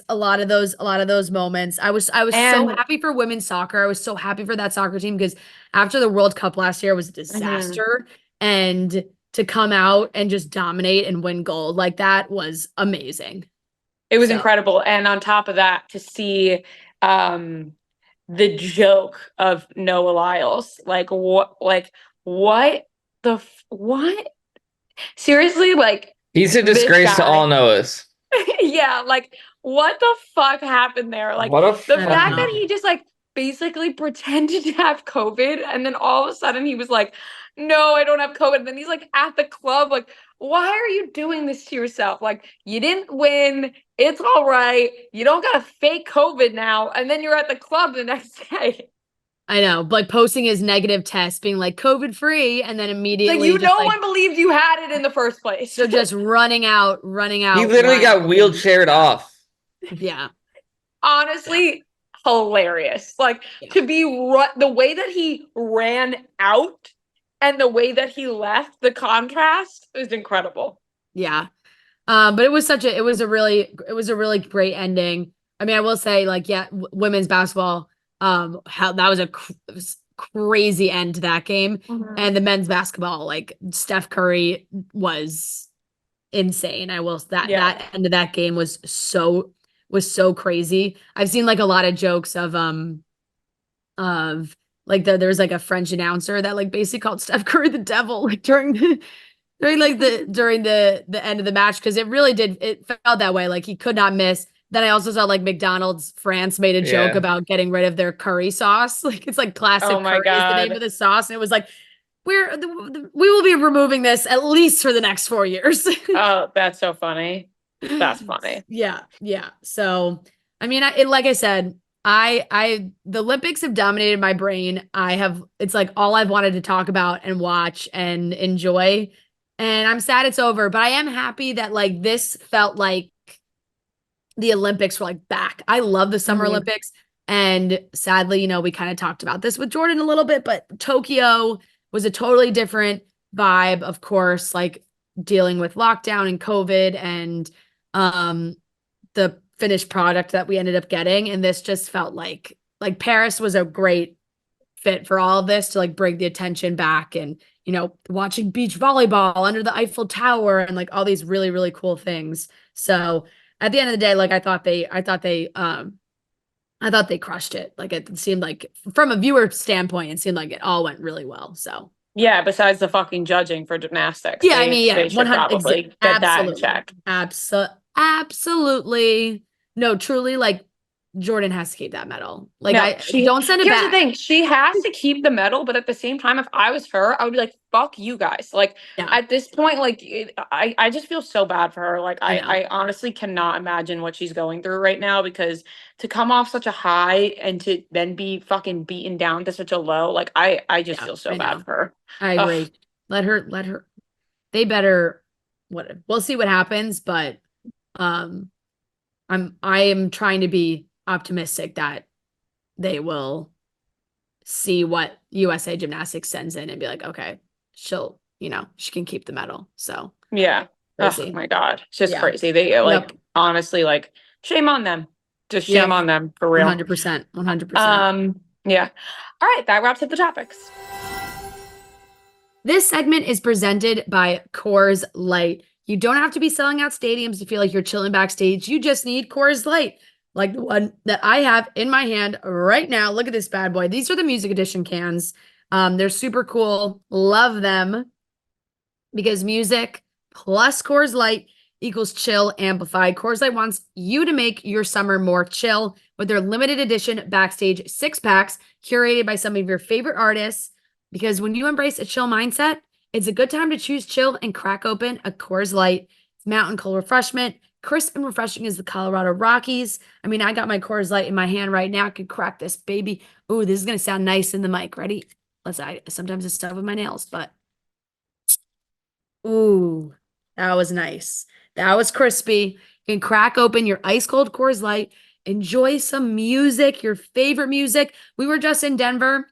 a lot of those moments. I was so And happy for women's soccer. I was so happy for that soccer team because after the World Cup last year was a mhm, disaster, and to come out and just dominate and win gold like that was amazing. it was So incredible. And on top of that, to see um the joke of Noah Lyles, what what? Seriously, like He's a this disgrace to all guy. Noahs. Yeah, like what the fuck happened there? Like What a the I don't fact that know. fucking he just like basically pretended to have COVID and then all of a sudden he was like, "No, I don't have COVID." And then he's like at the club like, "Why are you doing this to yourself? Like you didn't win. It's all right. You don't got to fake COVID now." And then you're at the club the next day. I know, like posting his negative test, being like COVID free, and then Like immediately you just no like one believed you had it in the first place. so just running He out literally got wildly. wheelchaired off. Yeah. Honestly, hilarious. Like Yeah. to be the way that he ran out and the way that he left, the contrast is incredible. Yeah. But it was a really great ending. I mean, I will say, like, yeah, women's basketball, how that was crazy end to that game. Mhm. And the men's basketball, like Steph Curry was insane. Yeah. That end of that game was so crazy. I've seen like a lot of jokes of like there was like a French announcer that like basically called Steph Curry the devil like during the end of the match because it felt that way, like he could not miss. Then I also saw like McDonald's France made a joke Yeah. about getting rid of their curry sauce. Like it's like Oh classic my curry is the name God. of the sauce, and it was like we will be removing this at least for the next 4 years. Oh, that's so funny. That's funny. Yeah, yeah. So, I mean, like I said, the Olympics have dominated my brain. It's like all I've wanted to talk about and watch and enjoy. And I'm sad it's over, but I am happy that like this felt like the Olympics were like back. I love the Summer Mhm. Olympics. And sadly, we kind of talked about this with Jordan a little bit, but Tokyo was a totally different vibe, of course, like dealing with lockdown and COVID and um the finished product that we ended up getting. And this just felt like Paris was a great fit for all of this to like bring the attention back and, watching beach volleyball under the Eiffel Tower and like all these really, really cool things. So at the end of the day, like I thought they crushed it. Like it seemed like from a viewer standpoint, it seemed like it all went really well. So Yeah, besides the fucking judging for gymnastics, yeah, I mean, yeah, they should 100, probably get that in absolutely, check. absolutely. No, truly, like Jordan has to keep that medal. Like No, I don't send it here's the back. thing, she has to keep the medal, but at the same time, if I was her, I would be like, fuck you guys. Like Yeah, at this point, like I just feel so bad for her. Like I I, know. I honestly cannot imagine what she's going through right now because to come off such a high and to then be fucking beaten down to such a low, like I just Yeah, feel so I bad know. for her. I Ugh. agree. Let her. They better. We'll see what happens, but um, I am trying to be optimistic that they will see what USA Gymnastics sends in and be like, okay, she can keep the medal. So Yeah. Oh crazy. my God. It's just Yeah. crazy. They Yep. like honestly like shame on them. Just shame Yep. on them for real. 100%. 100%. Yeah. All right, that wraps up the topics. This segment is presented by Coors Light. You don't have to be selling out stadiums to feel like you're chilling backstage. You just need Coors Light, like the one that I have in my hand right now. Look at this bad boy. These are the music edition cans. They're super cool. Love them because music plus Coors Light equals chill amplified. Coors Light wants you to make your summer more chill with their limited edition backstage 6-packs curated by some of your favorite artists. Because when you embrace a chill mindset, it's a good time to choose chill and crack open a Coors Light. It's mountain cold refreshment, crisp and refreshing as the Colorado Rockies. I mean, I got my Coors Light in my hand right now. I could crack this baby. Ooh, this is gonna sound nice in the mic. Ready? I sometimes it's tough with my nails, but ooh, that was nice. That was crispy. You can crack open your ice cold Coors Light, enjoy some music, your favorite music. We were just in Denver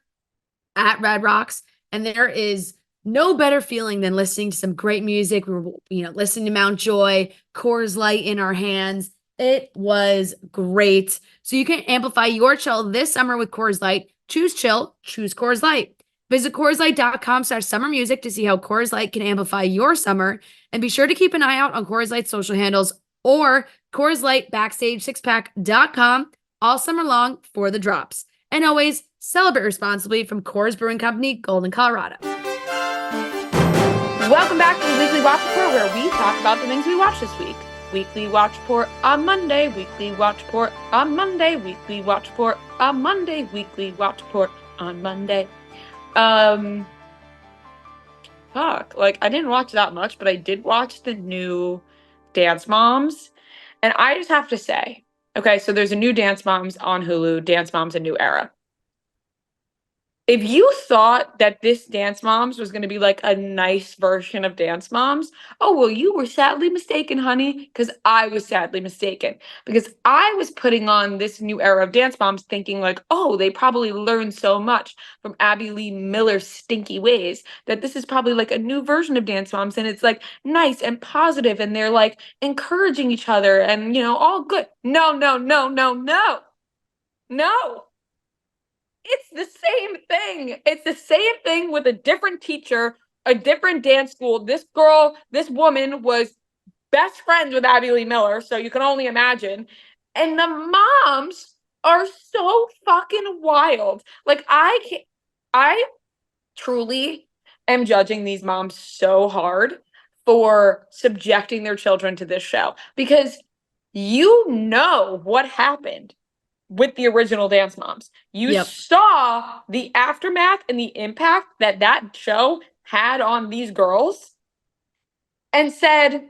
at Red Rocks, and there is no better feeling than listening to some great music. We were, listening to Mount Joy, Coors Light in our hands. It was great. So you can amplify your chill this summer with Coors Light. Choose chill, choose Coors Light. Visit CoorsLight.com/summer music to see how Coors Light can amplify your summer. And be sure to keep an eye out on Coors Light's social handles or Coors Light Backstage 6pack.com all summer long for the drops. And always celebrate responsibly from Coors Brewing Company, Golden, Colorado. Welcome back to the Weekly Watch Report, where we talk about the things we watched this week. Weekly Watch Report on Monday, Weekly Watch Report on Monday, Weekly Watch Report on Monday, Weekly Watch Report on Monday. Fuck, like I didn't watch that much, but I did watch the new Dance Moms. And I just have to say, okay, so there's a new Dance Moms on Hulu, Dance Moms: A New Era. If you thought that this Dance Moms was going to be like a nice version of Dance Moms, oh, well, you were sadly mistaken, honey, because I was sadly mistaken. Because I was putting on this new era of Dance Moms thinking, like, oh, they probably learned so much from Abby Lee Miller's stinky ways that this is probably like a new version of Dance Moms. And it's like nice and positive, and they're like encouraging each other and, all good. No, no, no, no, no, no. It's the same thing. It's the same thing with a different teacher, a different dance school. This woman was best friends with Abby Lee Miller, so you can only imagine. And the moms are so fucking wild. Like I truly am judging these moms so hard for subjecting their children to this show because you know what happened with the original Dance Moms. You Yep. saw the aftermath and the impact that that show had on these girls and said,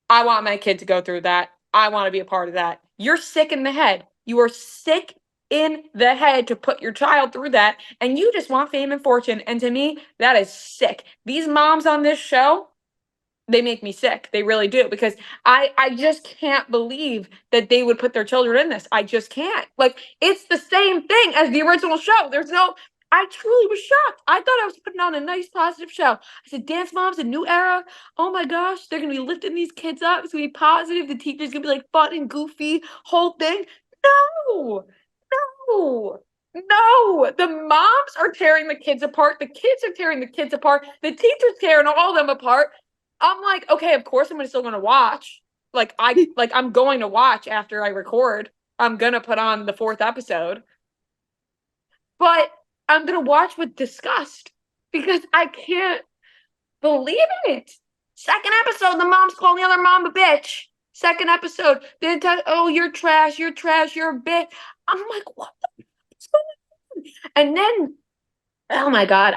I want my kid to go through that. I want to be a part of that. You're sick in the head. You are sick in the head to put your child through that. And you just want fame and fortune. And to me, that is sick. These moms on this show, they make me sick. They really do, because I just can't believe that they would put their children in this. I just can't. Like, it's the same thing as the original show. I truly was shocked. I thought I was putting on a nice, positive show. I said, Dance Moms: A New Era. Oh my gosh, they're going to be lifting these kids up. It's going to be positive. The teacher's going to be like fun and goofy, whole thing. No, no. No, the moms are tearing the kids apart. The kids are tearing the kids apart. The teacher's tearing all of them apart. I'm like, okay, of course I'm still gonna watch. I'm going to watch after I record. I'm gonna put on the fourth episode. But I'm gonna watch with disgust because I can't believe it. Second episode, the mom's calling the other mom a bitch. Second episode, oh, you're trash, you're trash, you're a bitch. I'm like, what the is going on? And then, oh my God,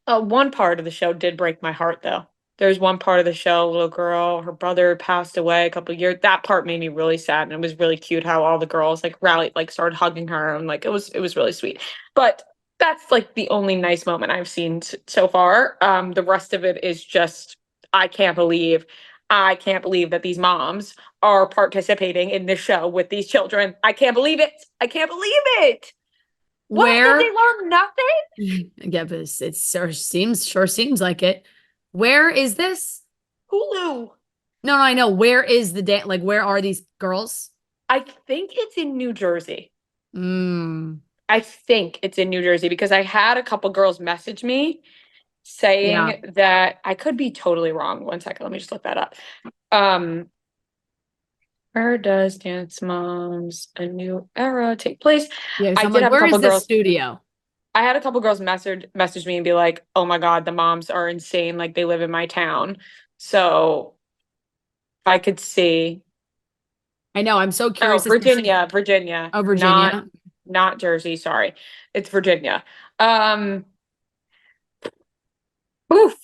one part of the show did break my heart though. There's one part of the show, a little girl, her brother passed away a couple of years. That part made me really sad, and it was really cute how all the girls like rallied, like started hugging her, and like it was really sweet. But that's like the only nice moment I've seen so far. The rest of it is just I can't believe, I can't believe that these moms are participating in this show with these children. I can't believe it. I can't believe it. What did Where? they learn? Nothing. Yeah, but it sure seems like it. Where is this? Hulu. No, I know. Where is the day? Like, where are these girls? I think it's in New Jersey. Mm, I think it's in New Jersey because I had a couple girls message me yeah. saying that I could be totally wrong. One second, let me just look that up. Um, where does Dance Moms A New Era take place? Yeah. So I I'm did like, have a where couple is this girls. studio? I had a couple girls message me and be like, "Oh my God, the moms are insane. Like they live in my town." So I could see. I know. I'm so Oh, curious as to see. Virginia, Oh, not Virginia. not Jersey. Sorry, it's Virginia. Um, oof.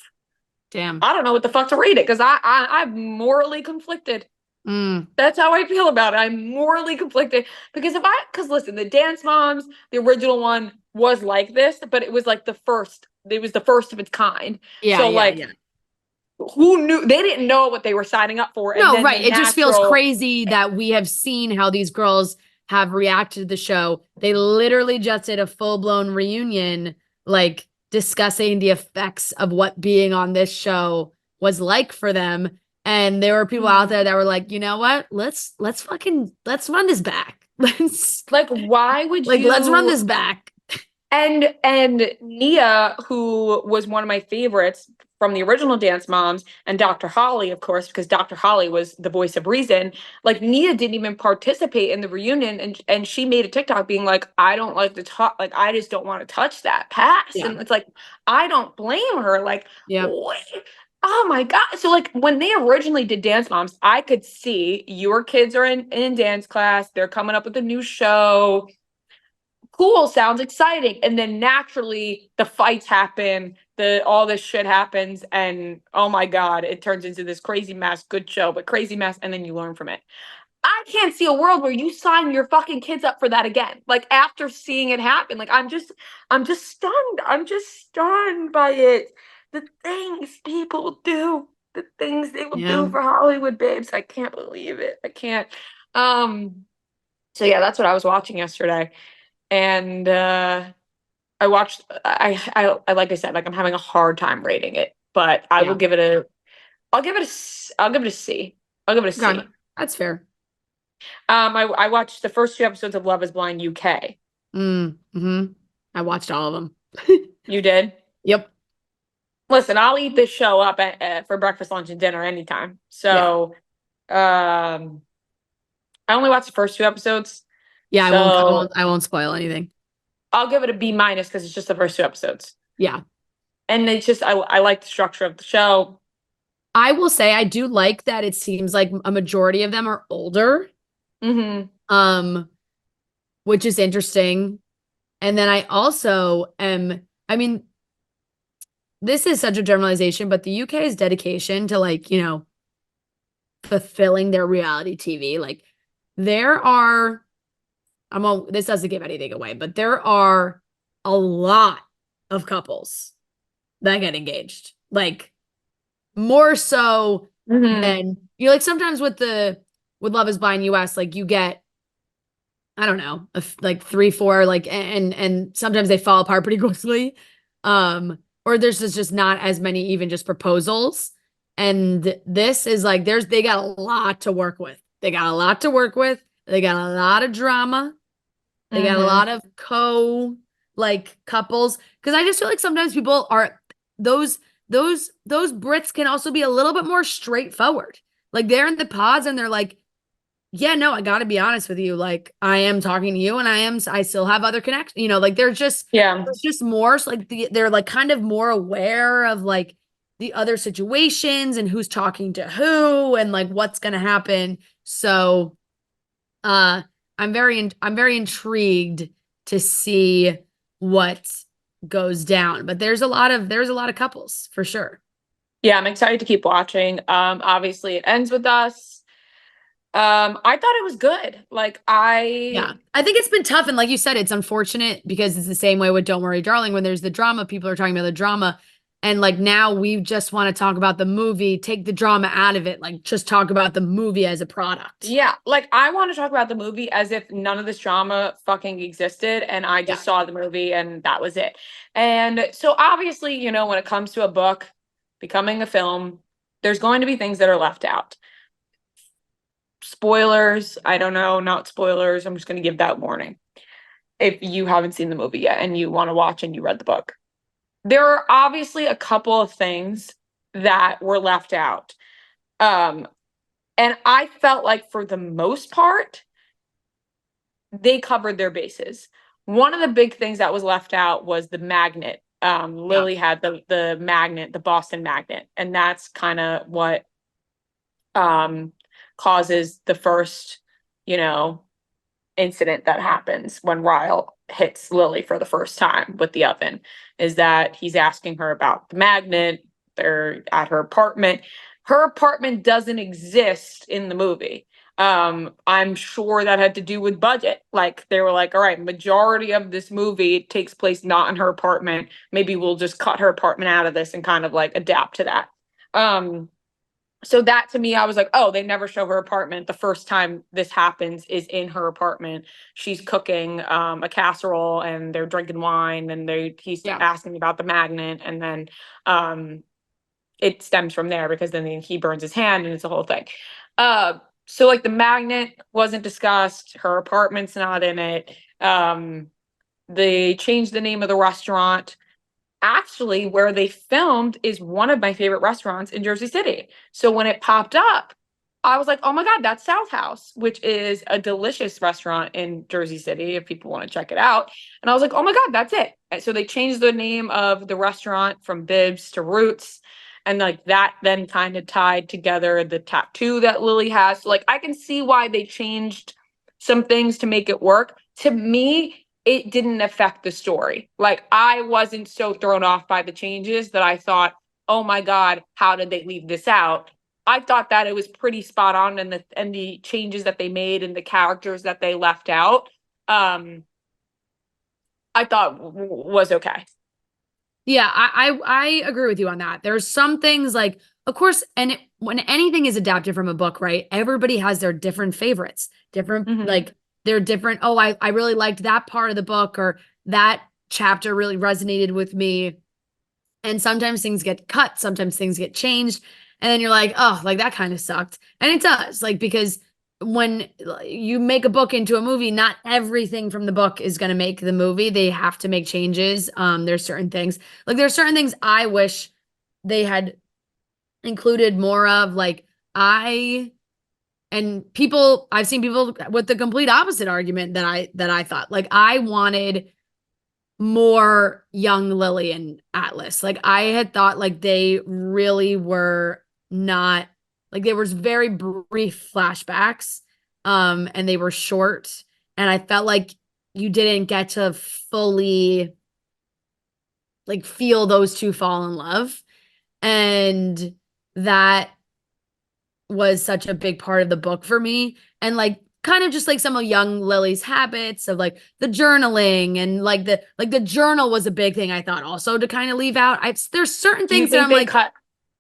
Damn. I don't know what the fuck to rate it because I'm morally conflicted. Mm, That's how I feel about it. I'm morally conflicted because listen, the Dance Moms, the original one was like this, but it was like the first. It was the first of its kind. yeah, So yeah, like, yeah. who knew? They didn't know what they were signing up for, and No, then the right. It just feels natural. crazy that we have seen how these girls have reacted to the show. They literally just did a full-blown reunion, like discussing the effects of what being on this show was like for them. And there were people out there that were like, you know what? Let's run this back. Let's Like, why would let's run you? this back. And Nia, who was one of my favorites from the original Dance Moms, and Dr. Holly, of course, because Dr. Holly was the voice of reason. Like Nia didn't even participate in the reunion, and she made a TikTok being like, "I don't like to talk. Like I just don't want to touch that past." Yeah. And it's like, I don't blame her. Like, Yep. what? Oh my God. So like when they originally did Dance Moms, I could see your kids are in dance class. They're coming up with a new show. Cool, sounds exciting. And then naturally the fights happen, all this shit happens, and oh my God, it turns into this crazy mess. Good show, but crazy mess, and then you learn from it. I can't see a world where you sign your fucking kids up for that again. Like after seeing it happen. Like I'm just stunned. I'm just stunned by it. The things people do, the things they will Yeah. do for Hollywood babes. I can't believe it. I can't. Um, so yeah, that's what I was watching yesterday. And I watched I like I said, like I'm having a hard time rating it, but I will Yeah. give it a I'll give it a C. I'll give it a Okay. C. That's fair. I watched the first two episodes of Love is Blind UK. Mm-hmm. I watched all of them. You did? Yep. Listen, I'll eat this show up for breakfast, lunch, and dinner anytime. Yeah. So, I only watched the first two episodes, Yeah, so I won't spoil anything. I'll give it a B minus because it's just the first two episodes. Yeah. And it's just I like the structure of the show. I will say I do like that it seems like a majority of them are older. Mm-hmm. Um, which is interesting. And then I also am, I mean, this is such a generalization, but the UK's dedication to like, fulfilling their reality TV, like there are, this doesn't give anything away, but there are a lot of couples that get engaged. Like more so Mm-hmm. than like sometimes with Love is Blind US, like you get I don't know, like 3, 4, like and sometimes they fall apart pretty quickly. Or there's just not as many even just proposals. And this is like they got a lot to work with. They got a lot to work with. They got a lot of drama. They got a Mm-hmm. lot of like couples because I just feel like sometimes people are those those Brits can also be a little bit more straightforward. Like they're in the pods and they're like, yeah, no, I got to be honest with you. Like I am talking to you and I still have other connections. Like Yeah. there's just more so like they're like kind of more aware of like the other situations and who's talking to who and like what's going to happen. So, uh I'm very intrigued to see what goes down. But there's a lot of couples for sure. Yeah, I'm excited to keep watching. Obviously it ends with us. I thought it was good. Like Yeah. I think it's been tough. And like you said, it's unfortunate because it's the same way with Don't Worry, Darling. When there's the drama, people are talking about the drama. And like now we just want to talk about the movie, take the drama out of it, like just talk about the movie as a product. Yeah, like I want to talk about the movie as if none of this drama fucking existed and I Yeah. just saw the movie and that was it. And so obviously, when it comes to a book becoming a film, there's going to be things that are left out. Spoilers, I don't know, not spoilers. I'm just going to give that warning. If you haven't seen the movie yet and you want to watch and you read the book. There are obviously a couple of things that were left out. Um, and I felt like for the most part, they covered their bases. One of the big things that was left out was the magnet. Yeah. Lily had the magnet, the Boston magnet, and that's kind of what um causes the first, you know, incident that happens when Ryle hits Lily for the first time with the oven, is that he's asking her about the magnet. They're at her apartment. Her apartment doesn't exist in the movie. I'm sure that had to do with budget. Like they were like, all right, majority of this movie takes place not in her apartment. Maybe we'll just cut her apartment out of this and kind of like adapt to that. Um, so that to me, I was like, oh, they never show her apartment. The first time this happens is in her apartment. She's cooking a casserole and they're drinking wine and he's Yeah. asking about the magnet, and then um it stems from there because then he burns his hand and it's a whole thing. So like the magnet wasn't discussed, her apartment's not in it. They changed the name of the restaurant. Actually, where they filmed is one of my favorite restaurants in Jersey City. So when it popped up, I was like, oh my God, that's South House, which is a delicious restaurant in Jersey City if people want to check it out. And I was like, oh my God, that's it. And so they changed the name of the restaurant from Bibs to Roots. And like that then kind of tied together the tattoo that Lily has. So like I can see why they changed some things to make it work. To me, it didn't affect the story. Like I wasn't so thrown off by the changes that I thought, oh my God, how did they leave this out? I thought that it was pretty spot on, and the changes that they made and the characters that they left out, I thought was okay. Yeah, I agree with you on that. There's some things like, of course, when anything is adapted from a book, right? Everybody has their different favorites, different Mm-hmm. like they're different. Oh, I really liked that part of the book or that chapter really resonated with me. And sometimes things get cut, sometimes things get changed, and then you're like, oh, like that kind of sucked. And it does, like because when you make a book into a movie, not everything from the book is going to make the movie. They have to make changes. There's certain things there's certain things I wish they had included more of. Like I've seen people with the complete opposite argument that I thought. Like I wanted more young Lily and Atlas. Like I had thought like they really were not like there was very brief flashbacks and they were short and I felt like you didn't get to fully like feel those two fall in love and that was such a big part of the book for me and like kind of just like some of young Lily's habits of like the journaling and like the journal was a big thing I thought also to kind of leave out. There's certain Do you things that think I'm they like cut?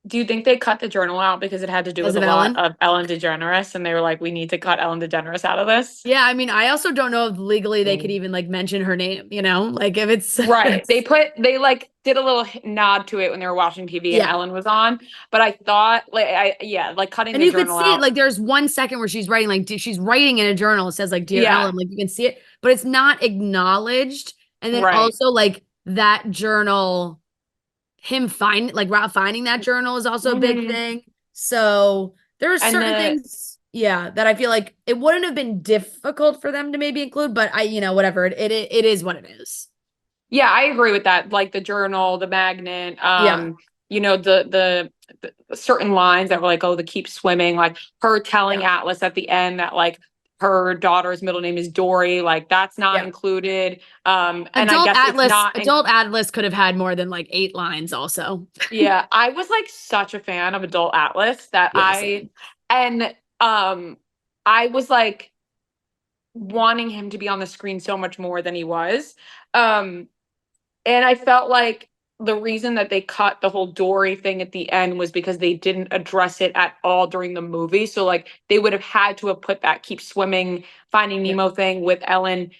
Do you think they cut the journal out because it had to do As with of a lot Ellen. of Ellen DeGeneres, and they were like, we need to cut Ellen DeGeneres out of this? Yeah, I mean, I also don't know if legally they could even like mention her name, like if it's Right. They like did a little nod to it when they were watching TV and yeah. Ellen was on, but I thought yeah, like cutting And the you could journal see it, out. like there's 1 second where she's writing, like she's writing in a journal. It says like Dear Yeah, Ellen, like you can see it, but it's not acknowledged. And then right. also like that journal, finding that journal is also a big Hmm. thing. So there are And certain things, yeah, that I feel like it wouldn't have been difficult for them to maybe include, but whatever. It is what it is. yeah, I agree with that. Like the journal, the magnet, Yeah. the certain lines that were like, oh, the keep swimming, like her telling Yeah. Atlas at the end that like her daughter's middle name is Dory, like that's not Yeah. included. And I guess it's not Adult Atlas could have had more than like 8 lines also. yeah, I was like such a fan of Adult Atlas that Yeah, same. and um I was like wanting him to be on the screen so much more than he was. Um and I felt like the reason that they cut the whole Dory thing at the end was because they didn't address it at all during the movie. So like they would have had to have put that keep swimming, finding Yeah. Nemo thing with Ellen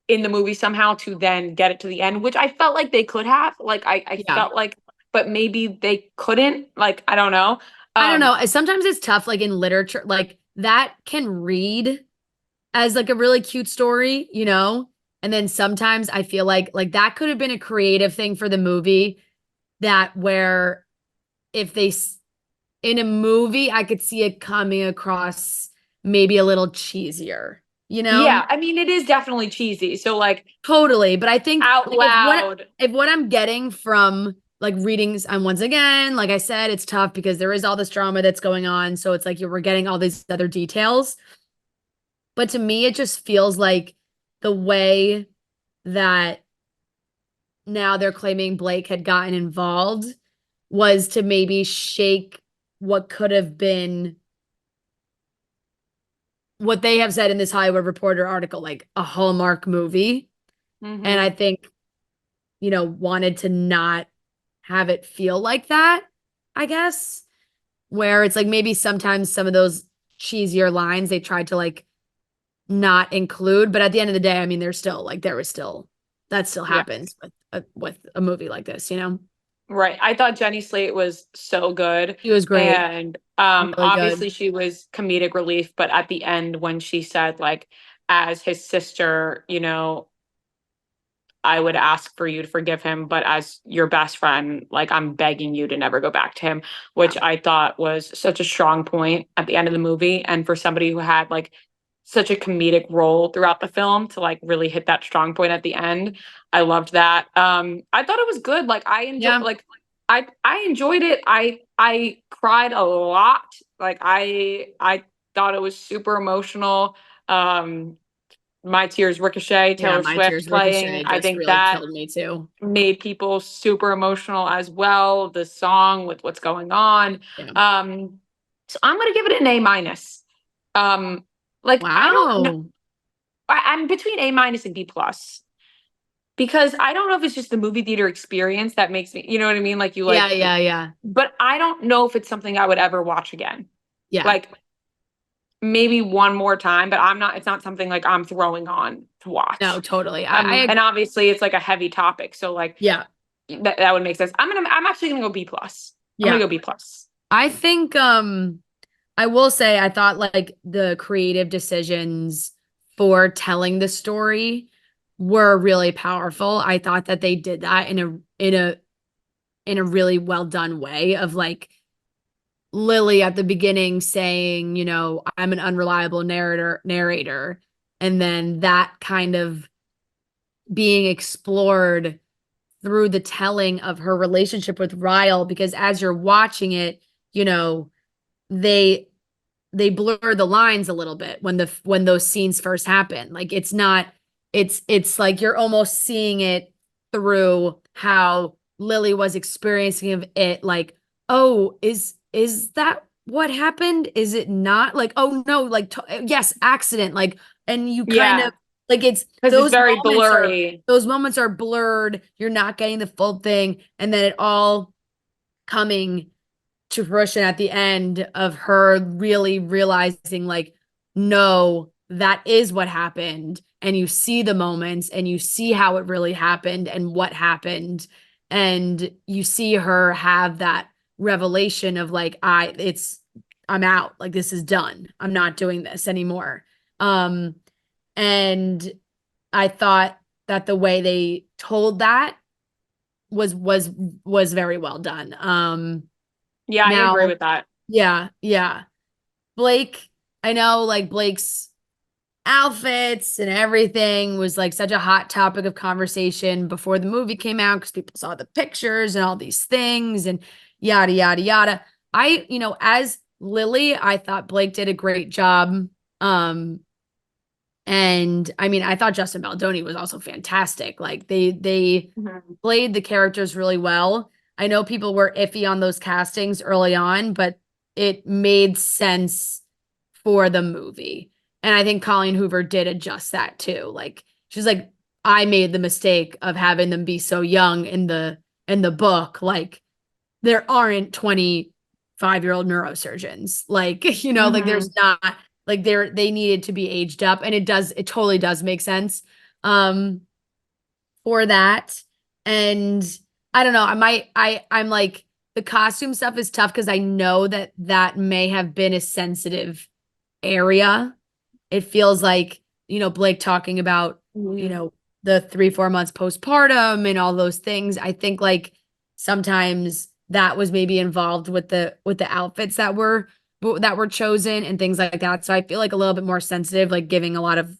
in the movie somehow to then get it to the end, which I felt like they could have. Like I Yeah. felt like, but maybe they couldn't. Like I don't know. I don't Um, know. Sometimes it's tough, like in literature, like that can read as like a really cute story. And then sometimes I feel like that could have been a creative thing for the movie that where if in a movie, I could see it coming across maybe a little cheesier, you know? yeah, I mean it is definitely cheesy. So like Totally. But I think out like if what loud, if what I'm getting from like readings, and once again, like I said, it's tough because there is all this drama that's going on. So it's like we're getting all these other details. But to me, it just feels like the way that now they're claiming Blake had gotten involved was to maybe shake what could have been what they have said in this Hollywood Reporter article, like a Hallmark movie. And I mhm. think, wanted to not have it feel like that, I guess, where it's like maybe sometimes some of those cheesier lines they tried to like not include, but at the end of the day, I mean, there's still like there was still that still Yeah. happens with a movie like this. Right. I thought Jenny Slate was so good. He was great, And really good. obviously she was comedic relief, but at the end when she said like as his sister, I would ask for you to forgive him, but as your best friend, like I'm begging you to never go back to him, Yeah, which I thought was such a strong point at the end of the movie. And for somebody who had like such a comedic role throughout the film to like really hit that strong point at the end, I loved that. I thought it was good. Like yeah, I enjoyed it. I cried a lot. Like I thought it was super emotional. Um, my Tears Ricochet, yeah. Taylor My Swift Tears playing. Ricochet I just think really that killed me too. made people super emotional as well. The song with what's going on. Yeah. So I'm gonna give it an A minus. Like I don't know. Wow. I'm between A minus and B plus because I don't know if it's just the movie theater experience that makes me, you know what I mean? Like you Yeah, like, yeah, yeah, but I don't know if it's something I would ever watch again. yeah. Like maybe one more time, but it's not something like I'm throwing on to No, watch. totally. And obviously it's like a heavy topic. So like Yeah, that would make sense. I'm actually gonna go B plus. I'm gonna yeah. go B plus. I think I will say I thought like the creative decisions for telling the story were really powerful. I thought that they did that in a really well done way of like Lily at the beginning saying, I'm an unreliable narrator, and then that kind of being explored through the telling of her relationship with Ryle, because as you're watching it, you know, they they blur the lines a little bit when those scenes first happen. Like it's like you're almost seeing it through how Lily was experiencing it, like, oh, is that what happened? Is it not? Like, oh no, like yes, accident. Like, and you kind Yeah, of like it's because it's very blurry. those moments are blurred. You're not getting the full thing, and then it all coming to fruition at the end of her really realizing like, no, that is what happened. And you see the moments and you see how it really happened and what happened. And you see her have that revelation of like, I'm out. Like this is done. I'm not doing this anymore. And I thought that the way they told that was very well done. Yeah, I agree Now, with that. yeah, yeah. Blake, I know like Blake's outfits and everything was like such a hot topic of conversation before the movie came out because people saw the pictures and all these things and yada yada yada. As Lily, I thought Blake did a great job. Um, and I mean, I thought Justin Baldoni was also fantastic. Like they Mhm. played the characters really well. I know people were iffy on those castings early on, but it made sense for the movie. And I think Colleen Hoover did adjust that too. Like she's like, I made the mistake of having them be so young in the book. Like there aren't 25-year-old neurosurgeons. Like, like there's Mhm. not like they needed to be aged up. And it totally does make sense um for that. And I don't know, I'm like the costume stuff is tough because I know that may have been a sensitive area. It feels like, Blake talking about, Mhm. the 3-4 months postpartum and all those things. I think like sometimes that was maybe involved with the outfits that were chosen and things like that. So I feel like a little bit more sensitive, like giving a lot of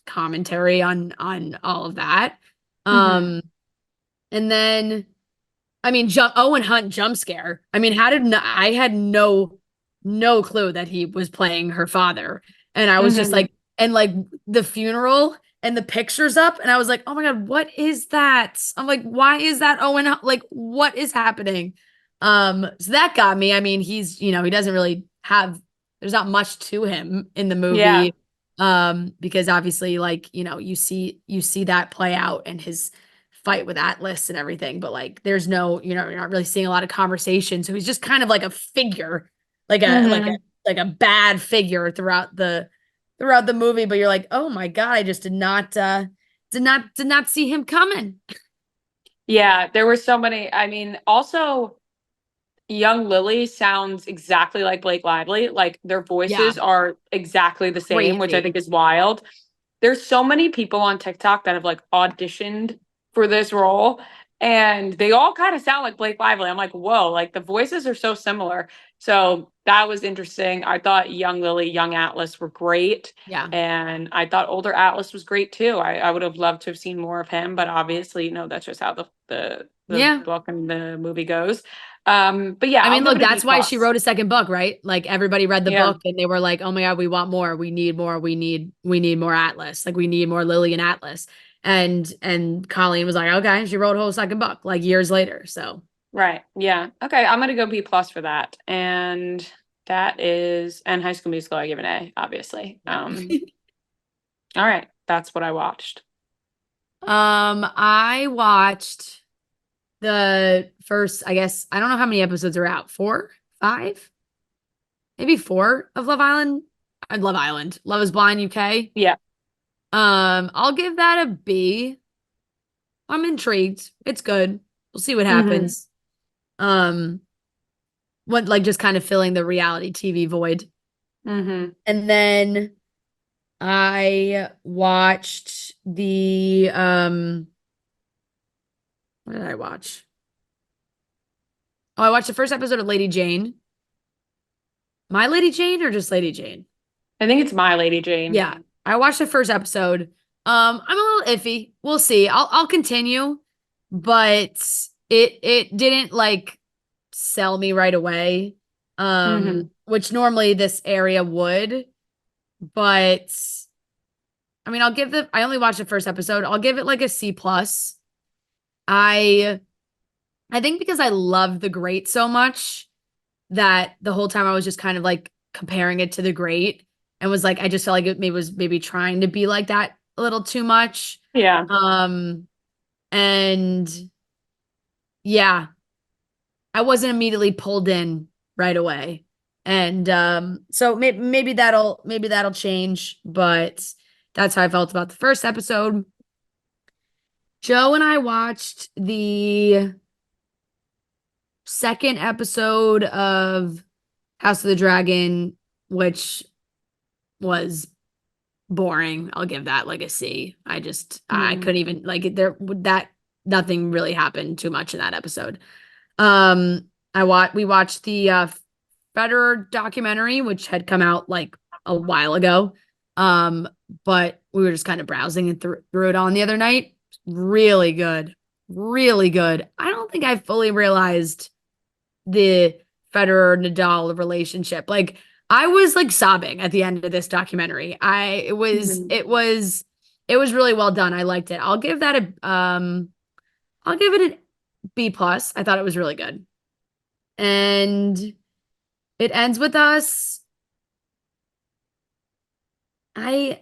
commentary on all of that. Mhm. Um, and then I mean, Owen Hunt jump scare. I mean, I had no clue that he was playing her father. And I was just Mhm. like, and like the funeral and the pictures up, and I was like, oh my God, what is that? I'm like, why is that Owen Hunt? Like, what is happening? So that got me. I mean, he doesn't really have, there's not much to him in the Yeah. movie. Because obviously, like, you see that play out and his fight with Atlas and everything, but like there's no, you're not really seeing a lot of conversation. So he's just kind of like a figure, like a like a Mhm. like a bad figure throughout the movie. But you're like, oh my God, I just did not see him coming. Yeah, there were so many. I mean, also young Lily sounds exactly like Blake Lively. Like their Yeah, voices are exactly the same, which I crazy. think is wild. There's so many people on TikTok that have like auditioned for this role and they all kind of sound like Blake Lively. I'm like, whoa, like the voices are so similar. So that was interesting. I thought young Lily, young Atlas were great. Yeah. And I thought older Atlas was great too. I would have loved to have seen more of him, but obviously, that's just how the Yeah. book and the movie goes. But yeah, I I'll mean, give look, it a B that's why she plus. wrote a second book, right? Like everybody read the Yeah, book and they were like, "Oh my God, we want more. We need more. We need more Atlas. Like we need more Lily and Atlas." And Colleen was like, "Okay." She wrote a whole second book like years later. So, right. Yeah. Okay, I'm gonna go B plus for that. And High School Musical, I give an A, obviously. yeah. All right, that's what I watched. I watched the first, I guess, I don't know how many episodes are out. 4, 5, maybe 4 of Love Island. Love Island. Love is Blind UK. Yeah. I'll give that a B. I'm intrigued. It's good. We'll see what Mm-hmm. happens. Um, what like just kind of filling the reality TV void. Mm-hmm. And then I watched what did I watch? Oh, I watched the first episode of Lady Jane. My Lady Jane or just Lady Jane? I think it's My Lady Jane. Yeah. I watched the first episode. I'm a little iffy. We'll see. I'll continue, but it didn't like sell me right away. Mm-hmm. Which normally this area would, but I mean, I only watched the first episode. I'll give it like a C plus. I I think because I love The Great so much that the whole time I was just kind of like comparing it to The Great and was like, I just felt like it maybe trying to be like that a little too much. Yeah. Um, and yeah, I wasn't immediately pulled in right away. And so maybe that'll change, but that's how I felt about the first episode. Joe and I watched the second episode of House of the Dragon, which was boring. I'll give that like a C. I couldn't even like that nothing really happened too much in that episode. We watched the Federer documentary, which had come out like a while ago. But we were just kind of browsing and threw it on the other night. Really good. Really good. I don't think I fully realized the Federer Nadal relationship. Like I was like sobbing at the end of this documentary. It was really well done. I liked it. I'll give it a B plus. I thought it was really good. And it ends with us. I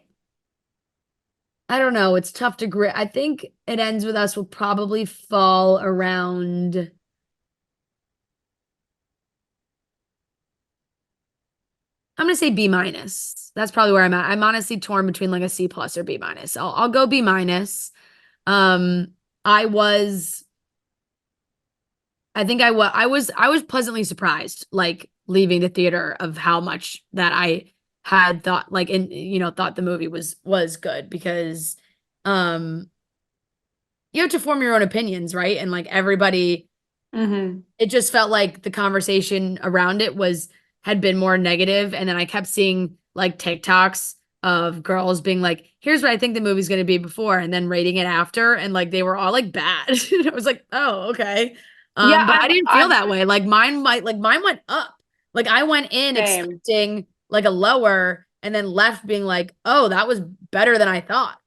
don't know. It's tough to grit. I think it ends with us will probably fall around. I'm gonna say B minus. That's probably where I'm at. I'm honestly torn between like a C plus or B minus. I'll go B minus. I was I think I was pleasantly surprised, like leaving the theater of how much that I had thought like and thought the movie was good because um you have to form your own opinions, right? And like everybody it just felt like the conversation around it had been more negative, and then I kept seeing like TikToks of girls being like, here's what I think the movie's going to be before, and then rating it after, and like they were all like bad. And I was like, oh, okay. Yeah, But I didn't feel that way. Like mine went up. Like I went in same. expecting like a lower and then left being like, oh, that was better than I thought.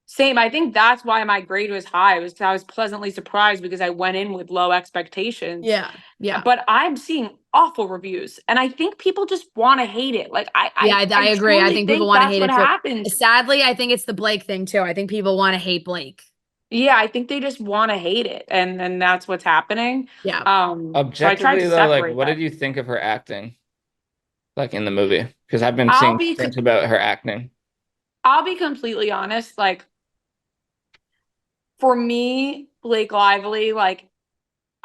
Same. I think that's why my grade was high. Was because I was pleasantly surprised because I went in with low expectations. Yeah. Yeah. But I'm seeing awful reviews, and I think people just want to hate it. Like I agree. I think people want to hate it happens. Sadly, I think it's the Blake thing too. I think people want to hate Blake. Yeah, I think they just want to hate it, and that's what's happening. Yeah. Objectively though, like what did you think of her acting? Like in the movie? Because I've been seeing things about her acting. I'll be completely honest, like for me, Blake Lively, like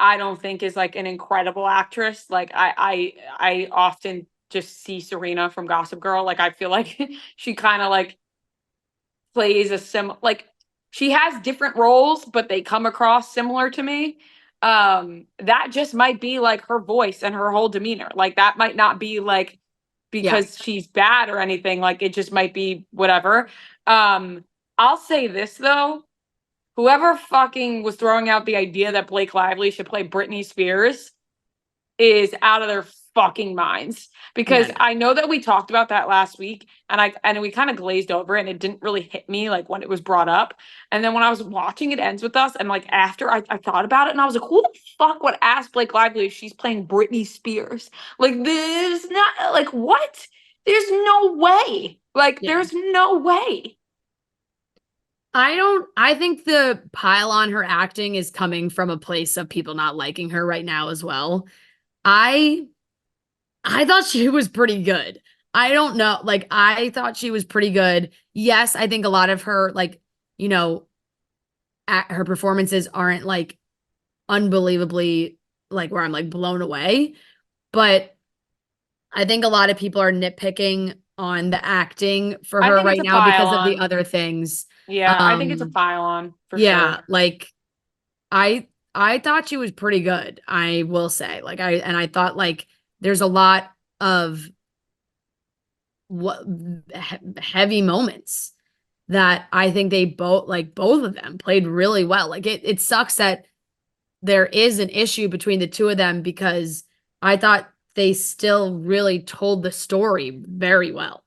I don't think is like an incredible actress. Like I often just see Serena from Gossip Girl. Like I feel like she kind of like plays like she has different roles, but they come across similar to me. That just might be like her voice and her whole demeanor. Like that might not be like because she's bad or anything. Like it just might be whatever. I'll say this though. Whoever fucking was throwing out the idea that Blake Lively should play Britney Spears is out of their fucking minds. Because I know that we talked about that last week and we kind of glazed over it and it didn't really hit me like when it was brought up. And then when I was watching It Ends With Us and like after I thought about it and I was like, who the fuck would ask Blake Lively if she's playing Britney Spears? Like there's not like what? There's no way. Like there's no way. I think the pile on her acting is coming from a place of people not liking her right now as well. I thought she was pretty good. I don't know. Like, I thought she was pretty good. Yes, I think a lot of her, like, her performances aren't like unbelievably like where I'm like blown away. But I think a lot of people are nitpicking on the acting for her right now because of the other things. Yeah, I think it's a pile on for sure. Like I thought she was pretty good, I will say. Like I thought like there's a lot of heavy moments that I think they both of them played really well. Like it sucks that there is an issue between the two of them because I thought they still really told the story very well.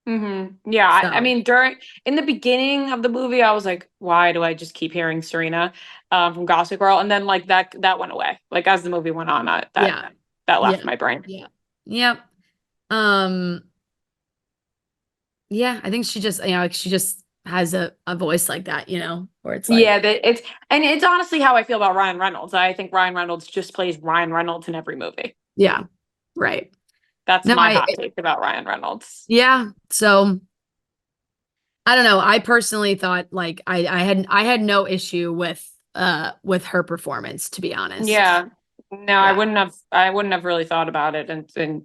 Yeah, so. I mean, in the beginning of the movie, I was like, why do I just keep hearing Serena from Gossip Girl? And then like that went away. Like as the movie went on, that left my brain. Yeah. Yep. Yeah, I think she just, she just has a voice like that, where it's like it's honestly how I feel about Ryan Reynolds. I think Ryan Reynolds just plays Ryan Reynolds in every movie. Yeah. Right. That's my hot take about Ryan Reynolds. Yeah. So I don't know. I personally thought like I had no issue with her performance, to be honest. Yeah. No, I wouldn't have really thought about it, and since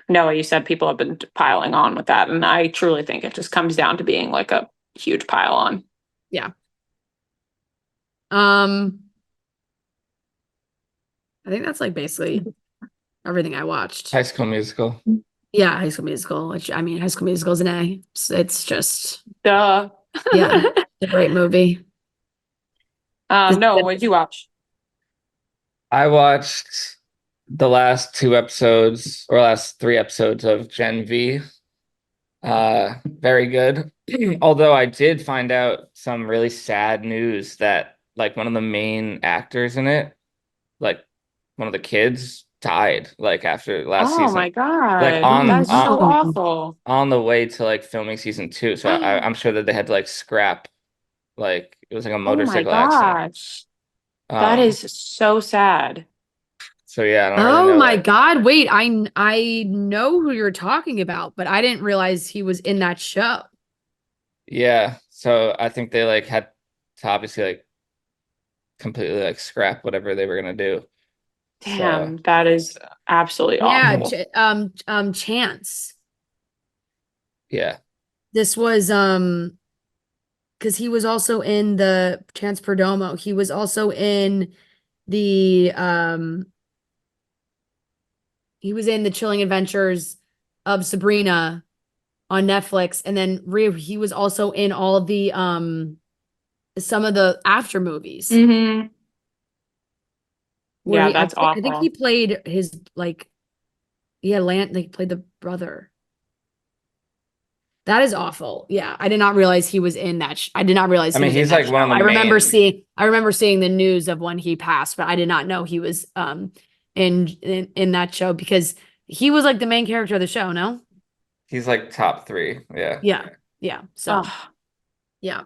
Noah, you said people have been piling on with that, and I truly think it just comes down to being like a huge pile on. Yeah. I think that's like basically everything I watched. High School Musical. Yeah, High School Musical, which I mean, High School Musical is an A. It's just Duh. Yeah, a great movie. No, what did you watch? I watched the last 2 episodes or last 3 episodes of Gen V. Very good. Although I did find out some really sad news that like one of the main actors in it, like one of the kids died like after last season. Oh my God. Like That's so awful. On the way to like filming season 2. So I'm sure that they had to like scrap, like it was like a motorcycle accident. Gosh. That is so sad. So yeah, I don't really know. Oh my God. Wait, I know who you're talking about, but I didn't realize he was in that show. Yeah. So I think they like had to obviously like completely like scrap whatever they were gonna do. Damn, that is absolutely awful. Yeah, Chance. Yeah. This was because he was also in the Chance Perdomo. He was also in the he was in the Chilling Adventures of Sabrina on Netflix, and then he was also in all of the some of the after movies. Mm-hmm. Yeah, that's awful. I think he played his like, yeah, he played the brother. That is awful. Yeah, I did not realize he was in that. I did not realize. I mean, he's like one of the. I remember seeing the news of when he passed, but I did not know he was in that show because he was like the main character of the show. No, he's like top 3. Yeah. Yeah. So, yeah.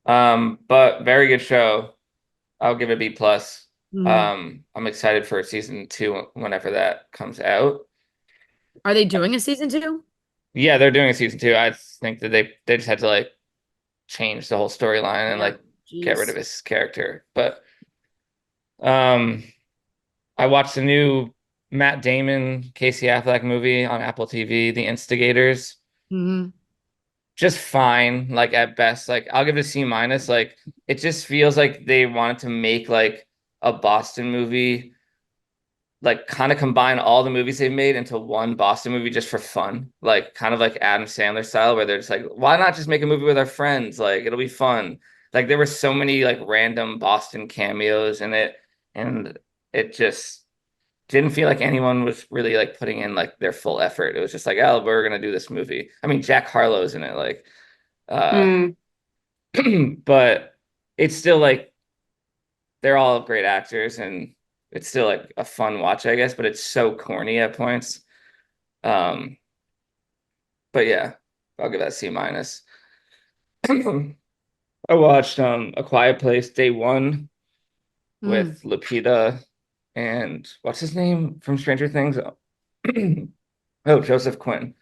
But very good show. I'll give it a B plus. Mm. I'm excited for season 2 whenever that comes out. Are they doing a season 2? Yeah, they're doing a season 2. I think that they just had to like change the whole storyline and like get rid of his character. But I watched the new Matt Damon, Casey Affleck movie on Apple TV, The Instigators. Mm-hmm. Just fine, like at best. Like I'll give it a C minus. Like it just feels like they wanted to make like a Boston movie, like kind of combine all the movies they've made into one Boston movie just for fun. Like kind of like Adam Sandler style, where they're just like, why not just make a movie with our friends? Like it'll be fun. Like there were so many like random Boston cameos in it, and it just didn't feel like anyone was really like putting in like their full effort. It was just like, oh, we're gonna do this movie. I mean, Jack Harlow's in it, like, but it's still like they're all great actors, and it's still like a fun watch, I guess. But it's so corny at points. But yeah, I'll give that C minus. I watched A Quiet Place Day 1 with Lupita and what's his name from Stranger Things? Oh, Joseph Quinn.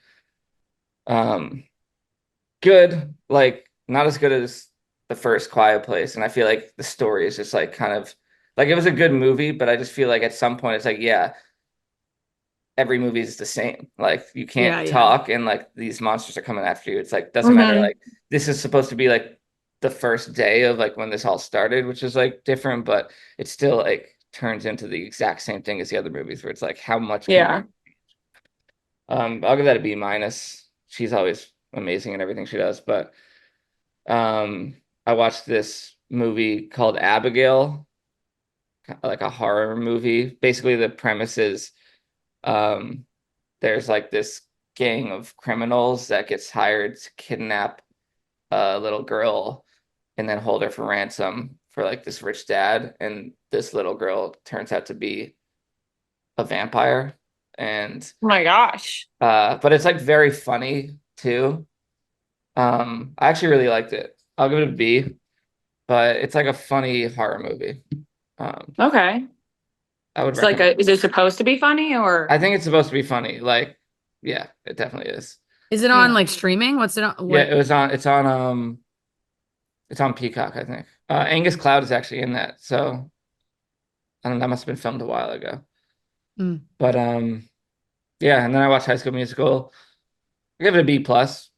Good, like not as good as the first Quiet Place, and I feel like the story is just like kind of like it was a good movie, but I just feel like at some point it's like, yeah, every movie is the same. Like you can't talk, and like these monsters are coming after you. It's like doesn't matter. Like this is supposed to be like the first day of like when this all started, which is like different, but it still like turns into the exact same thing as the other movies where it's like how much I'll give that a B minus. She's always amazing in everything she does, but I watched this movie called Abigail, like a horror movie. Basically the premise is there's like this gang of criminals that gets hired to kidnap a little girl and then hold her for ransom for like this rich dad, and this little girl turns out to be a vampire. And oh my gosh, but it's like very funny too. I actually really liked it. I'll give it a B, but it's like a funny horror movie. Okay. I would It's like recommend. is it supposed to be funny or? I think it's supposed to be funny. Like, yeah, it definitely is. Is it on like streaming? What's it on? Yeah, What? it's on Peacock, I think. Angus Cloud is actually in that, so I don't know, that must have been filmed a while ago. Mm. But yeah, and then I watched High School Musical. I give it a B plus.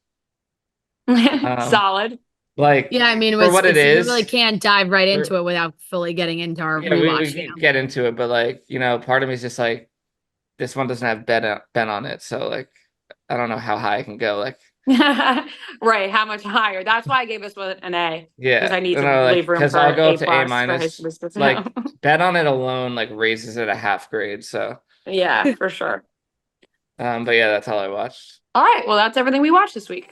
Um, Solid. like Yeah, I mean, for what it we really is, can't dive right into for, it without fully getting into our yeah, we rewatch can now. get into it, but like, part of me is just like, this one doesn't have Ben on it, so like, I don't know how high I can go. Like, Right, how much higher? That's why I gave us an A, because yeah, I need to like, leave room because for I'll an go A up to A plus for his minus. business. Like, Ben on it alone like raises it a half grade. So, Yeah, for sure. but yeah, that's all I watched. All right, well, that's everything we watched this week.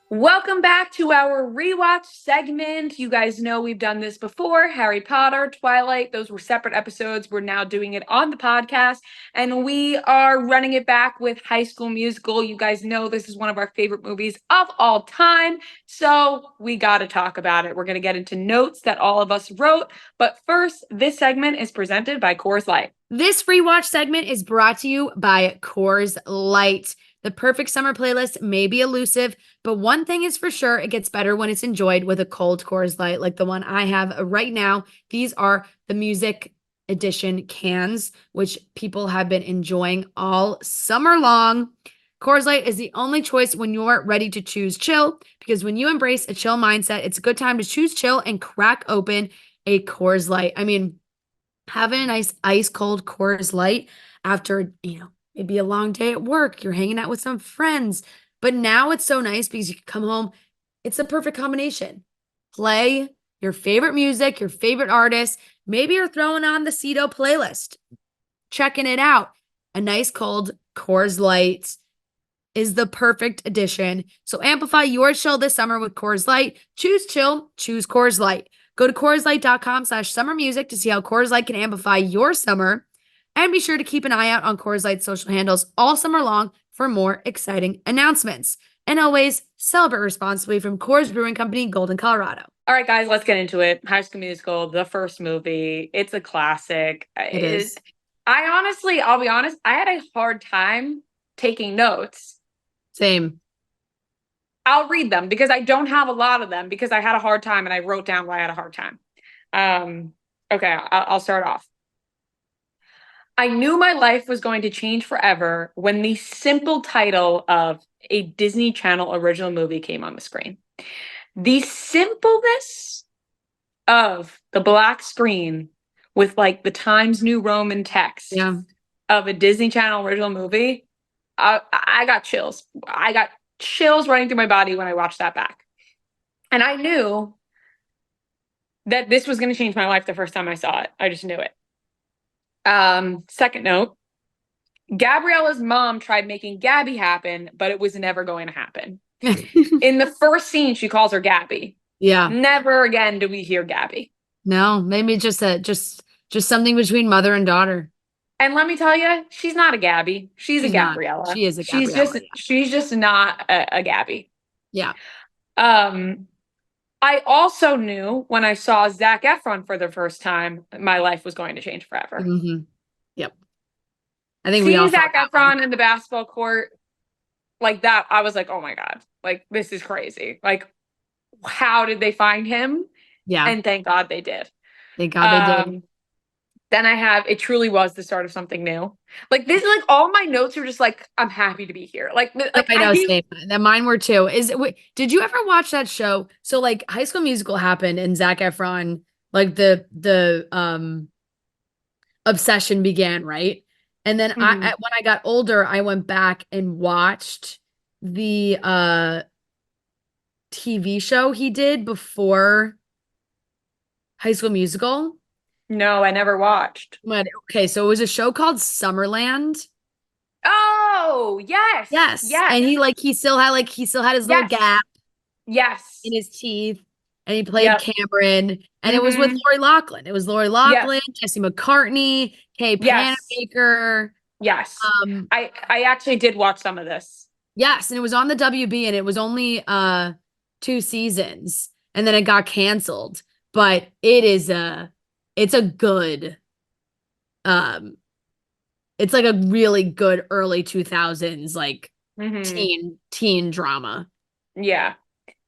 Welcome back to our rewatch segment. You guys know we've done this before. Harry Potter, Twilight, those were separate episodes. We're now doing it on the podcast, and we are running it back with High School Musical. You guys know this is one of our favorite movies of all time, so we got to talk about it. We're going to get into notes that all of us wrote, but first, this segment is presented by Coors Light. This rewatch segment is brought to you by Coors Light. The perfect summer playlist may be elusive, but one thing is for sure, it gets better when it's enjoyed with a cold Coors Light like the one I have right now. These are the music edition cans, which people have been enjoying all summer long. Coors Light is the only choice when you're ready to choose chill, because when you embrace a chill mindset, it's a good time to choose chill and crack open a Coors Light. I mean, having a nice ice cold Coors Light after, maybe a long day at work, you're hanging out with some friends. But now it's so nice because you can come home. It's the perfect combination. Play your favorite music, your favorite artist. Maybe you're throwing on the Cedo playlist, checking it out. A nice cold Coors Light is the perfect addition. So amplify your chill this summer with Coors Light. Choose chill, choose Coors Light. Go to CoorsLight.com/summermusic to see how Coors Light can amplify your summer. And be sure to keep an eye out on Coors Light's social handles all summer long for more exciting announcements. And always celebrate responsibly from Coors Brewing Company, Golden, Colorado. All right, guys, let's get into it. High School Musical, the first movie. It's a classic. It is. I'll be honest, I had a hard time taking notes. Same. I'll read them because I don't have a lot of them because I had a hard time and I wrote down why I had a hard time. Okay, I'll start off. I knew my life was going to change forever when the simple title of a Disney Channel original movie came on the screen. The simpleness of the black screen with like the Times New Roman text of a Disney Channel original movie, I got chills. I got chills running through my body when I watched that back. And I knew that this was going to change my life the first time I saw it. I just knew it. Second note, Gabriella's mom tried making Gabby happen, but it was never going to happen. In the first scene, she calls her Gabby. Yeah. Never again do we hear Gabby. No, maybe just something between mother and daughter. And let me tell you, she's not a Gabby. She's a Gabriella. She is a Gabriella. She's just not a Gabby. Yeah. I also knew when I saw Zac Efron for the first time, my life was going to change forever. Mm-hmm. Yep. I think seeing Zac Efron in the basketball court like that, I was like, oh my God, like this is crazy. Like, how did they find him? Yeah. And thank God they did. Thank God they did. Then it truly was the start of something new. Like this, like all my notes are just like, I'm happy to be here. Like I know, same. That mine were too. Did you ever watch that show? So like High School Musical happened and Zac Efron, like the obsession began, right? And then when I got older, I went back and watched the TV show he did before High School Musical. No, I never watched. Okay, so it was a show called Summerland. Oh, yes. Yes. And he still had his little gap. Yes. In his teeth. And he played Cameron. And it was with Lori Loughlin. It was Lori Loughlin, Jesse McCartney, Kay Panabaker. Yes. I actually did watch some of this. Yes, and it was on the WB and it was only 2 seasons. And then it got canceled. But it is it's a good, it's like a really good early 2000s, like teen drama. Yeah.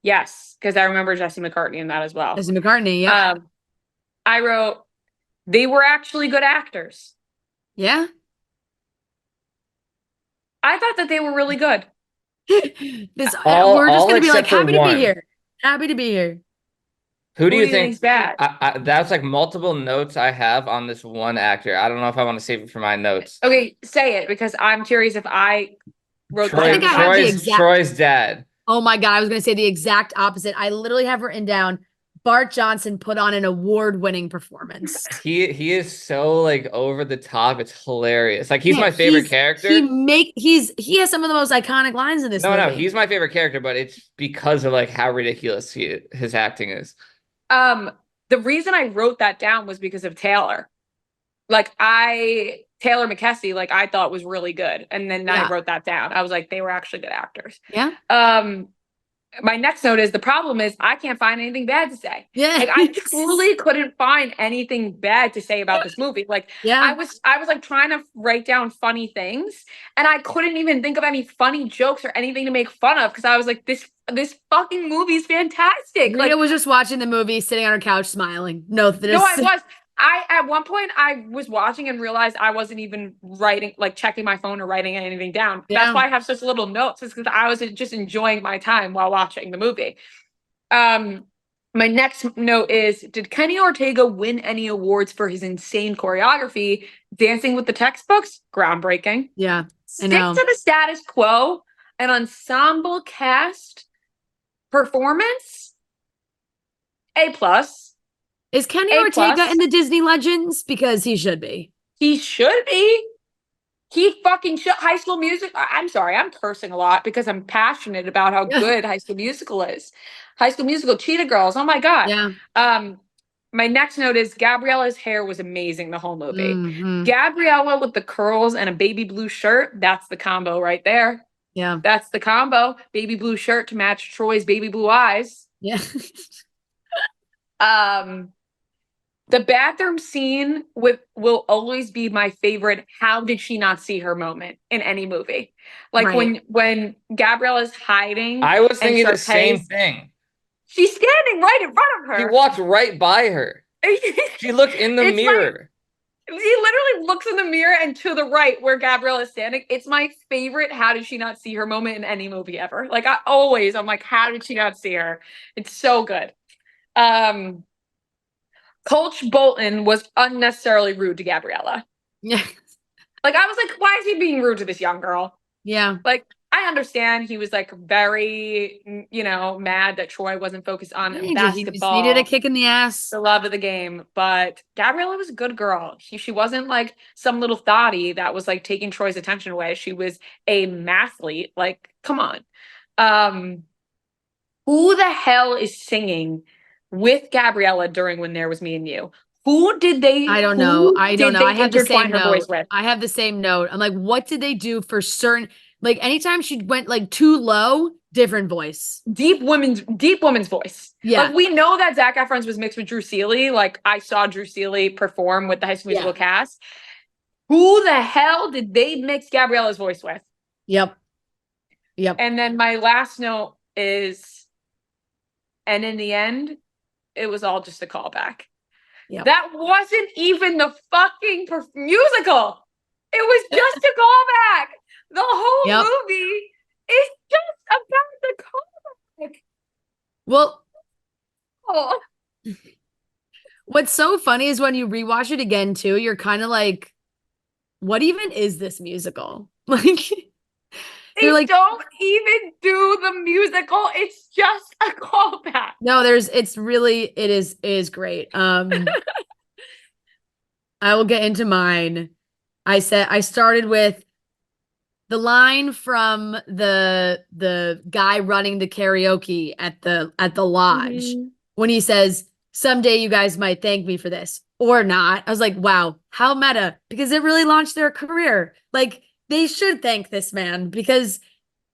Yes. Because I remember Jesse McCartney in that as well. Jesse McCartney, yeah. I wrote, they were actually good actors. Yeah. I thought that they were really good. We're just gonna be like, happy to be here. Happy to be here. Who do you think think's bad? That's like multiple notes I have on this one actor. I don't know if I want to save it for my notes. Okay, say it because I'm curious if I wrote Troy's dad. Oh my God, I was gonna say the exact opposite. I literally have written down Bart Johnson put on an award-winning performance. He is so like over the top. It's hilarious. Like he's my favorite character. He has some of the most iconic lines in this movie. No, he's my favorite character, but it's because of like how ridiculous his acting is. The reason I wrote that down was because of Taylor. Like Taylor McKessie, like I thought was really good. And then I wrote that down. I was like, they were actually good actors. Yeah. My next note is the problem is I can't find anything bad to say. Yeah. Like I truly couldn't find anything bad to say about this movie. Like I was like trying to write down funny things and I couldn't even think of any funny jokes or anything to make fun of because I was like, this fucking movie is fantastic. Rita was just watching the movie, sitting on her couch, smiling. No, I was. At one point I was watching and realized I wasn't even writing, like checking my phone or writing anything down. Yeah. That's why I have such little notes. It's because I was just enjoying my time while watching the movie. My next note is, did Kenny Ortega win any awards for his insane choreography? Dancing with the Textbooks? Groundbreaking. Yeah. Stick to the status quo. An ensemble cast performance? A+. Is Kenny Ortega in the Disney Legends? Because he should be. He should be. He fucking should. High School Musical. I'm sorry, I'm cursing a lot because I'm passionate about how good High School Musical is. High School Musical, Cheetah Girls. Oh my God. Yeah. My next note is Gabriella's hair was amazing the whole movie. Mm-hmm. Gabriella with the curls and a baby blue shirt. That's the combo right there. Yeah. That's the combo. Baby blue shirt to match Troy's baby blue eyes. Yeah. The bathroom scene will always be my favorite. How did she not see her moment in any movie? Like when Gabriella's hiding. I was thinking the same thing. She's standing right in front of her. He walked right by her. She looked in the mirror. He literally looks in the mirror and to the right where Gabriella is standing. It's my favorite. How did she not see her moment in any movie ever? Like I'm like, how did she not see her? It's so good. Coach Bolton was unnecessarily rude to Gabriella. Yeah. Like, I was like, why is he being rude to this young girl? Yeah. Like, I understand he was like very, mad that Troy wasn't focused on basketball. He just needed a kick in the ass. The love of the game. But Gabriella was a good girl. She wasn't like some little thotty that was like taking Troy's attention away. She was a mathlete. Like, come on. Who the hell is singing with Gabriella during When There Was Me and You? Who did they? I don't know. I have the same note. With? I have the same note. I'm like, what did they do for certain? Like anytime she went like too low, different voice. Deep woman's voice. Yeah. Like, we know that Zac Efron's was mixed with Drew Seeley. Like I saw Drew Seeley perform with the High School Musical cast. Who the hell did they mix Gabriella's voice with? Yep. And then my last note is, and in the end, it was all just a callback. Yep. That wasn't even the fucking musical. It was just a callback. The whole movie is just about the callback. Well, what's so funny is when you rewatch it again too, you're kind of like, what even is this musical? Like, they don't even do the musical. It's just a callback. No, it is great. I will get into mine. I started with the line from the guy running the karaoke at the lodge when he says, "Someday you guys might thank me for this or not." I was like, wow, how meta, because it really launched their career. Like, they should thank this man because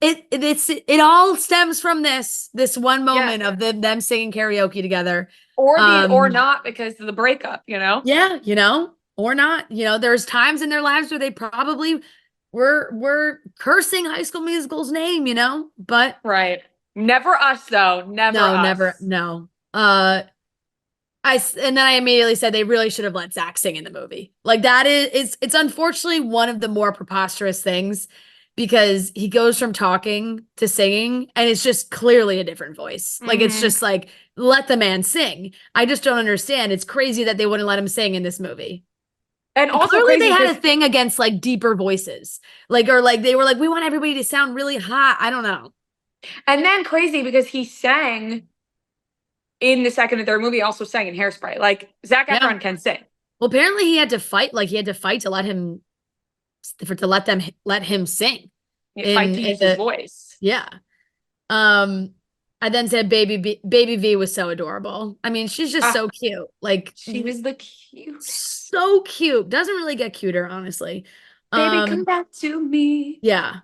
it all stems from this one moment of them singing karaoke together. or not because of the breakup, you know? Yeah, or not. There's times in their lives where they probably were cursing High School Musical's name, but right. Never us though. Never no, us. never, no. And then I immediately said they really should have let Zach sing in the movie. Like that it's unfortunately one of the more preposterous things because he goes from talking to singing and it's just clearly a different voice. Like it's just like, let the man sing. I just don't understand. It's crazy that they wouldn't let him sing in this movie. And also clearly they had a thing against like deeper voices. Or they were like, we want everybody to sound really hot. I don't know. And then crazy because he sang in the second and third movie, also sang in Hairspray. Like Zac Efron can sing. Well, apparently he had to fight. Like he had to fight to let him sing. Fight to use his voice. Yeah. I then said Baby V was so adorable. I mean, she's just so cute. Like she was the cutest. So cute. Doesn't really get cuter, honestly. Baby, come back to me. Yeah.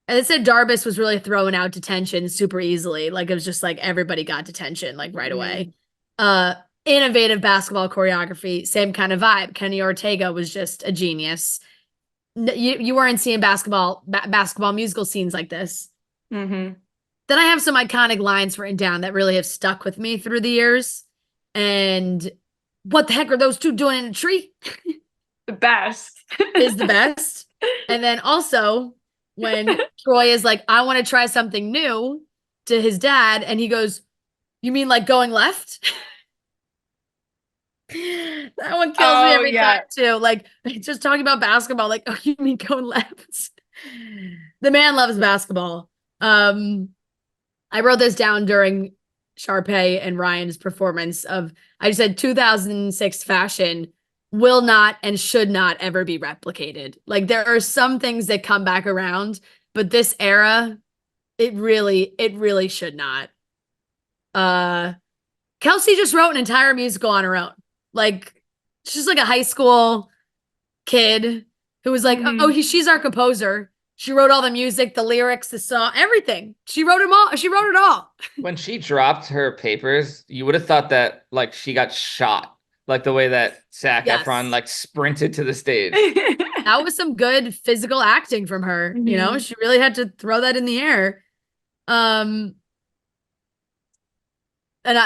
And it said Darbus was really throwing out detention super easily. Like it was just like everybody got detention like right away. Innovative basketball choreography, same kind of vibe. Kenny Ortega was just a genius. You weren't seeing basketball musical scenes like this. Mm-hmm. Then I have some iconic lines written down that really have stuck with me through the years. And what the heck are those two doing in a tree? The best. Is the best. And then also when Troy is like, I want to try something new to his dad. And he goes, you mean like going left? That one kills me every time too. Like just talking about basketball, like, oh, you mean going left? The man loves basketball. I wrote this down during Sharpay and Ryan's performance I just said 2006 fashion will not and should not ever be replicated. Like there are some things that come back around, but this era, it really should not. Kelsey just wrote an entire musical on her own. Like she's like a high school kid who was like, she's our composer. She wrote all the music, the lyrics, the song, everything. She wrote them all. She wrote it all. When she dropped her papers, you would have thought that like she got shot, like the way that Zac Efron like sprinted to the stage. That was some good physical acting from her. She really had to throw that in the air. And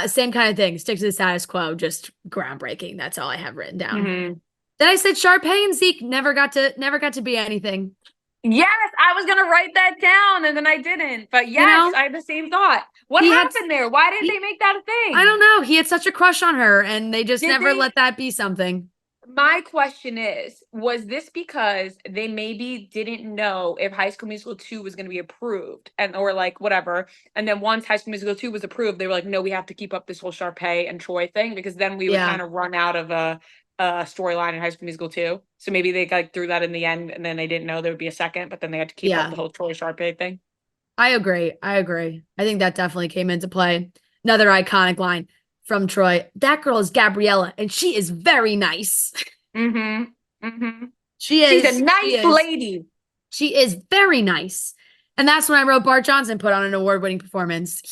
same kind of thing. Stick to the status quo. Just groundbreaking. That's all I have written down. Then I said Sharpay and Zeke never got to be anything. Yes, I was gonna write that down and then I didn't. But yes, I had the same thought. What happened there? Why didn't they make that a thing? I don't know. He had such a crush on her, and they just never let that be something. My question is, was this because they maybe didn't know if High School Musical 2 was going to be approved or like whatever, and then once High School Musical 2 was approved, they were like, no, we have to keep up this whole Sharpay and Troy thing because then we would kind of run out of a storyline in High School Musical 2. So maybe they like threw that in the end and then they didn't know there would be a second, but then they had to keep up the whole Troy Sharpay thing. I agree. I think that definitely came into play. Another iconic line from Troy. That girl is Gabriella and she is very nice. She's a nice lady. She is very nice. And that's when I wrote Bart Johnson put on an award-winning performance.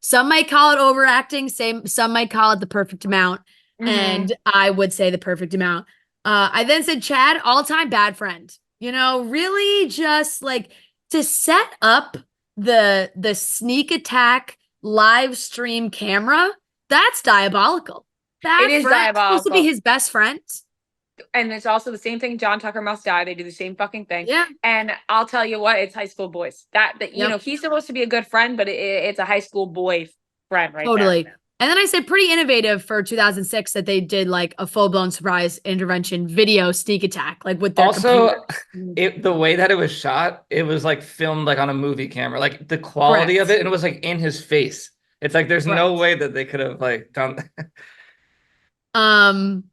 Some might call it overacting, some might call it the perfect amount. And I would say the perfect amount. I then said Chad, all-time bad friend. Really just like to set up the sneak attack live stream camera. That's diabolical. It is diabolical. Supposed to be his best friend. And it's also the same thing. John Tucker Must Die. They do the same fucking thing. Yeah. And I'll tell you what, it's high school boys. He's supposed to be a good friend, but it's a high school boy friend, right? Totally. There. And then I said pretty innovative for 2006 that they did like a full-blown surprise intervention video sneak attack, like with their the way that it was shot, it was like filmed like on a movie camera, like the quality of it, and it was like in his face. It's like there's no way that they could have like done that. And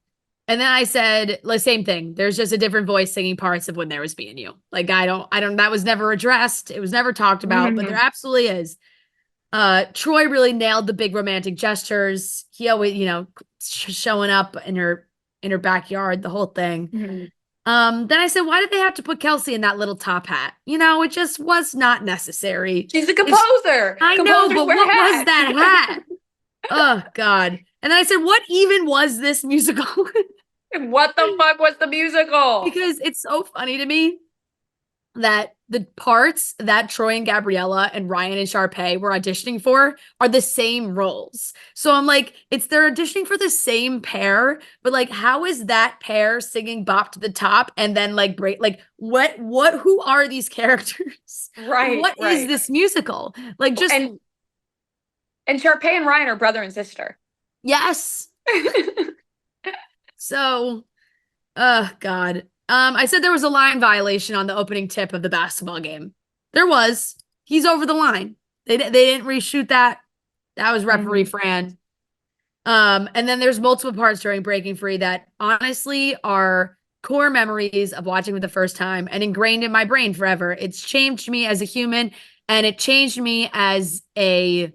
then I said the same thing. There's just a different voice singing parts of When There Was Me and You. Like I don't that was never addressed. It was never talked about, but there absolutely is. Troy really nailed the big romantic gestures. He always, showing up in her backyard, the whole thing. Then I said, why did they have to put Kelsey in that little top hat? It just was not necessary. She's a composer. I know, but what was that hat? Oh God. And then I said, what even was this musical? What the fuck was the musical? Because it's so funny to me that the parts that Troy and Gabriella and Ryan and Sharpay were auditioning for are the same roles. So I'm like, they're auditioning for the same pair, but like, how is that pair singing Bop to the Top and then like break? Like, who are these characters? Right. What is this musical? Like, just and Sharpay and Ryan are brother and sister. yes. So, oh God. I said there was a line violation on the opening tip of the basketball game. There was. He's over the line. They didn't reshoot that. That was referee Fran. And then there's multiple parts during Breaking Free that honestly are core memories of watching for the first time and ingrained in my brain forever. It's changed me as a human and it changed me as a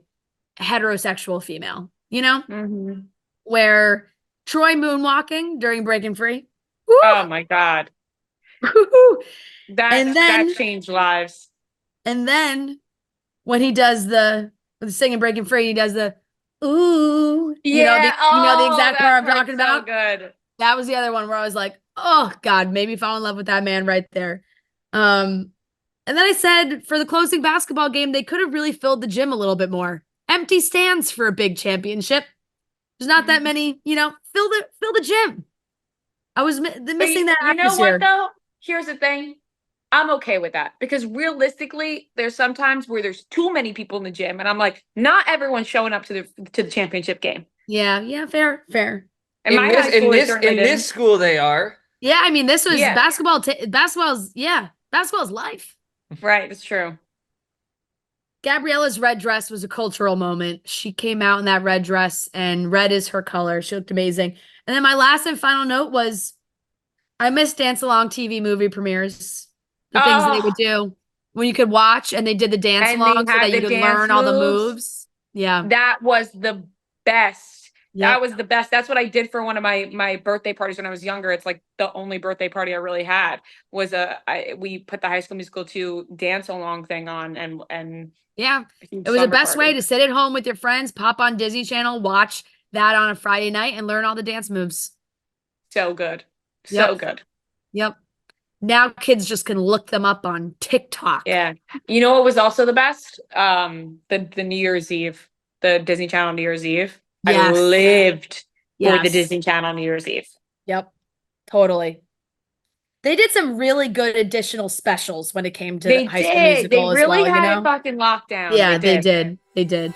heterosexual female, you know? Where Troy moonwalking during Breaking Free. Woo! Oh my God. That changed lives. And then when he does the singing Breaking Free, he does the ooh. You know the exact part I'm talking about? Good. That was the other one where I was like, oh God, made me fall in love with that man right there. And then I said for the closing basketball game, they could have really filled the gym a little bit more. Empty stands for a big championship. There's not that many, fill the gym. I was missing that atmosphere. You know what though? Here's the thing. I'm okay with that because realistically, there's sometimes where there's too many people in the gym, and I'm like, not everyone's showing up to the championship game. Yeah, fair. In this school, they are. Yeah, I mean, this was basketball. Basketball's life. Right, it's true. Gabriella's red dress was a cultural moment. She came out in that red dress, and red is her color. She looked amazing. And then my last and final note was, I miss dance along TV movie premieres. The things that they would do when you could watch, and they did the dance along so that you could learn all the moves. Yeah, that was the best. Yep. That was the best. That's what I did for one of my birthday parties when I was younger. It's like the only birthday party I really had was we put the High School Musical 2 dance along thing on, and yeah, it was the best way to sit at home with your friends, pop on Disney Channel, watch that on a Friday night, and learn all the dance moves. So good, so good. Yep. Now kids just can look them up on TikTok. Yeah. You know what was also the best? The New Year's Eve, the Disney Channel New Year's Eve. Yes. I lived for the Disney Channel New Year's Eve. Yep. Totally. They did some really good additional specials when it came to High School Musical as well. They really had it fucking locked down. Yeah, they did. They did.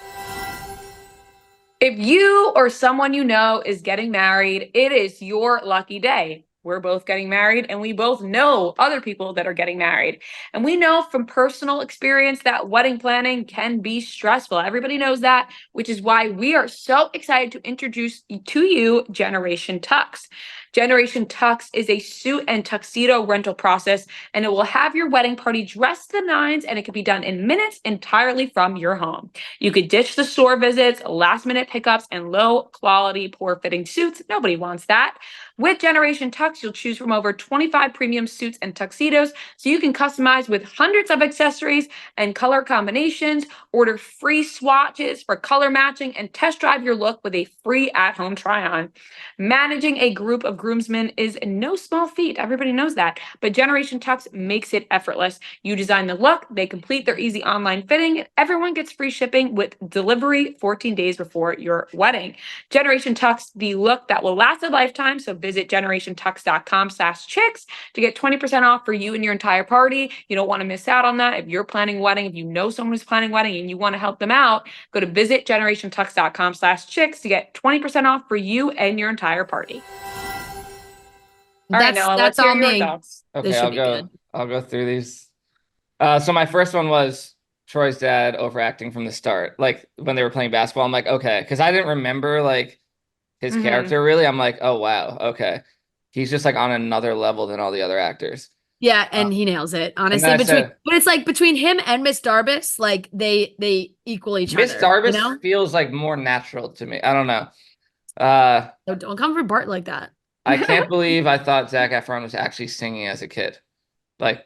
If you or someone you know is getting married, it is your lucky day. We're both getting married, and we both know other people that are getting married. And we know from personal experience that wedding planning can be stressful. Everybody knows that, which is why we are so excited to introduce to you Generation Tux. Generation Tux is a suit and tuxedo rental process, and it will have your wedding party dressed to the nines, and it can be done in minutes entirely from your home. You could ditch the store visits, last-minute pickups, and low-quality, poor-fitting suits. Nobody wants that. With Generation Tux, you'll choose from over 25 premium suits and tuxedos, so you can customize with hundreds of accessories and color combinations, order free swatches for color matching, and test drive your look with a free at-home try-on. Managing a group of groomsmen is no small feat. Everybody knows that. But Generation Tux makes it effortless. You design the look, they complete their easy online fitting, and everyone gets free shipping with delivery 14 days before your wedding. Generation Tux, the look that will last a lifetime. So visit generationtux.com/chicks to get 20% off for you and your entire party. You don't want to miss out on that. If you're planning a wedding, if you know someone who's planning a wedding and you want to help them out, go to visit generationtux.com/chicks to get 20% off for you and your entire party. All right, Noah, that's all me. Okay, I'll go through these. So my first one was Troy's dad overacting from the start. Like when they were playing basketball, I'm like, okay, because I didn't remember like his character really. I'm like, oh wow, okay, he's just like on another level than all the other actors. Yeah, and he nails it, honestly. But it's like between him and Miss Darbus, like they equal each other. Miss Darbus feels like more natural to me. I don't know. Don't come for Bart like that. I can't believe I thought Zac Efron was actually singing as a kid. Like,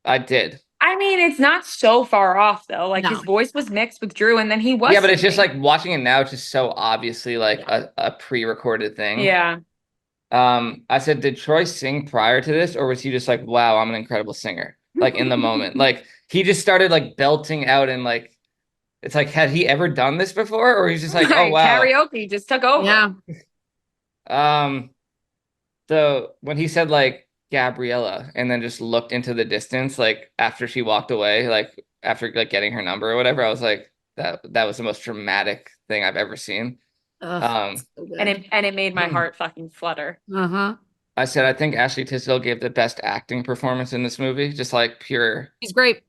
I did. I mean, it's not so far off though. Like his No. voice was mixed with Drew, and then he was. Yeah, but it's just singing. like watching it now, it's just so obviously like a pre-recorded thing. Yeah. I said, did Troy sing prior to this, or was he just like, wow, I'm an incredible singer? Like in the moment. Like he just started like belting out and like it's like, had he ever done this before? Or he's just like, oh wow. Karaoke just took over. Yeah. So when he said like Gabriella and then just looked into the distance, like after she walked away, like after like getting her number or whatever, I was like, that was the most dramatic thing I've ever seen. Ugh, so good. And it made my heart fucking flutter. Uh-huh. I said I think Ashley Tisdale gave the best acting performance in this movie, just like pure He's great.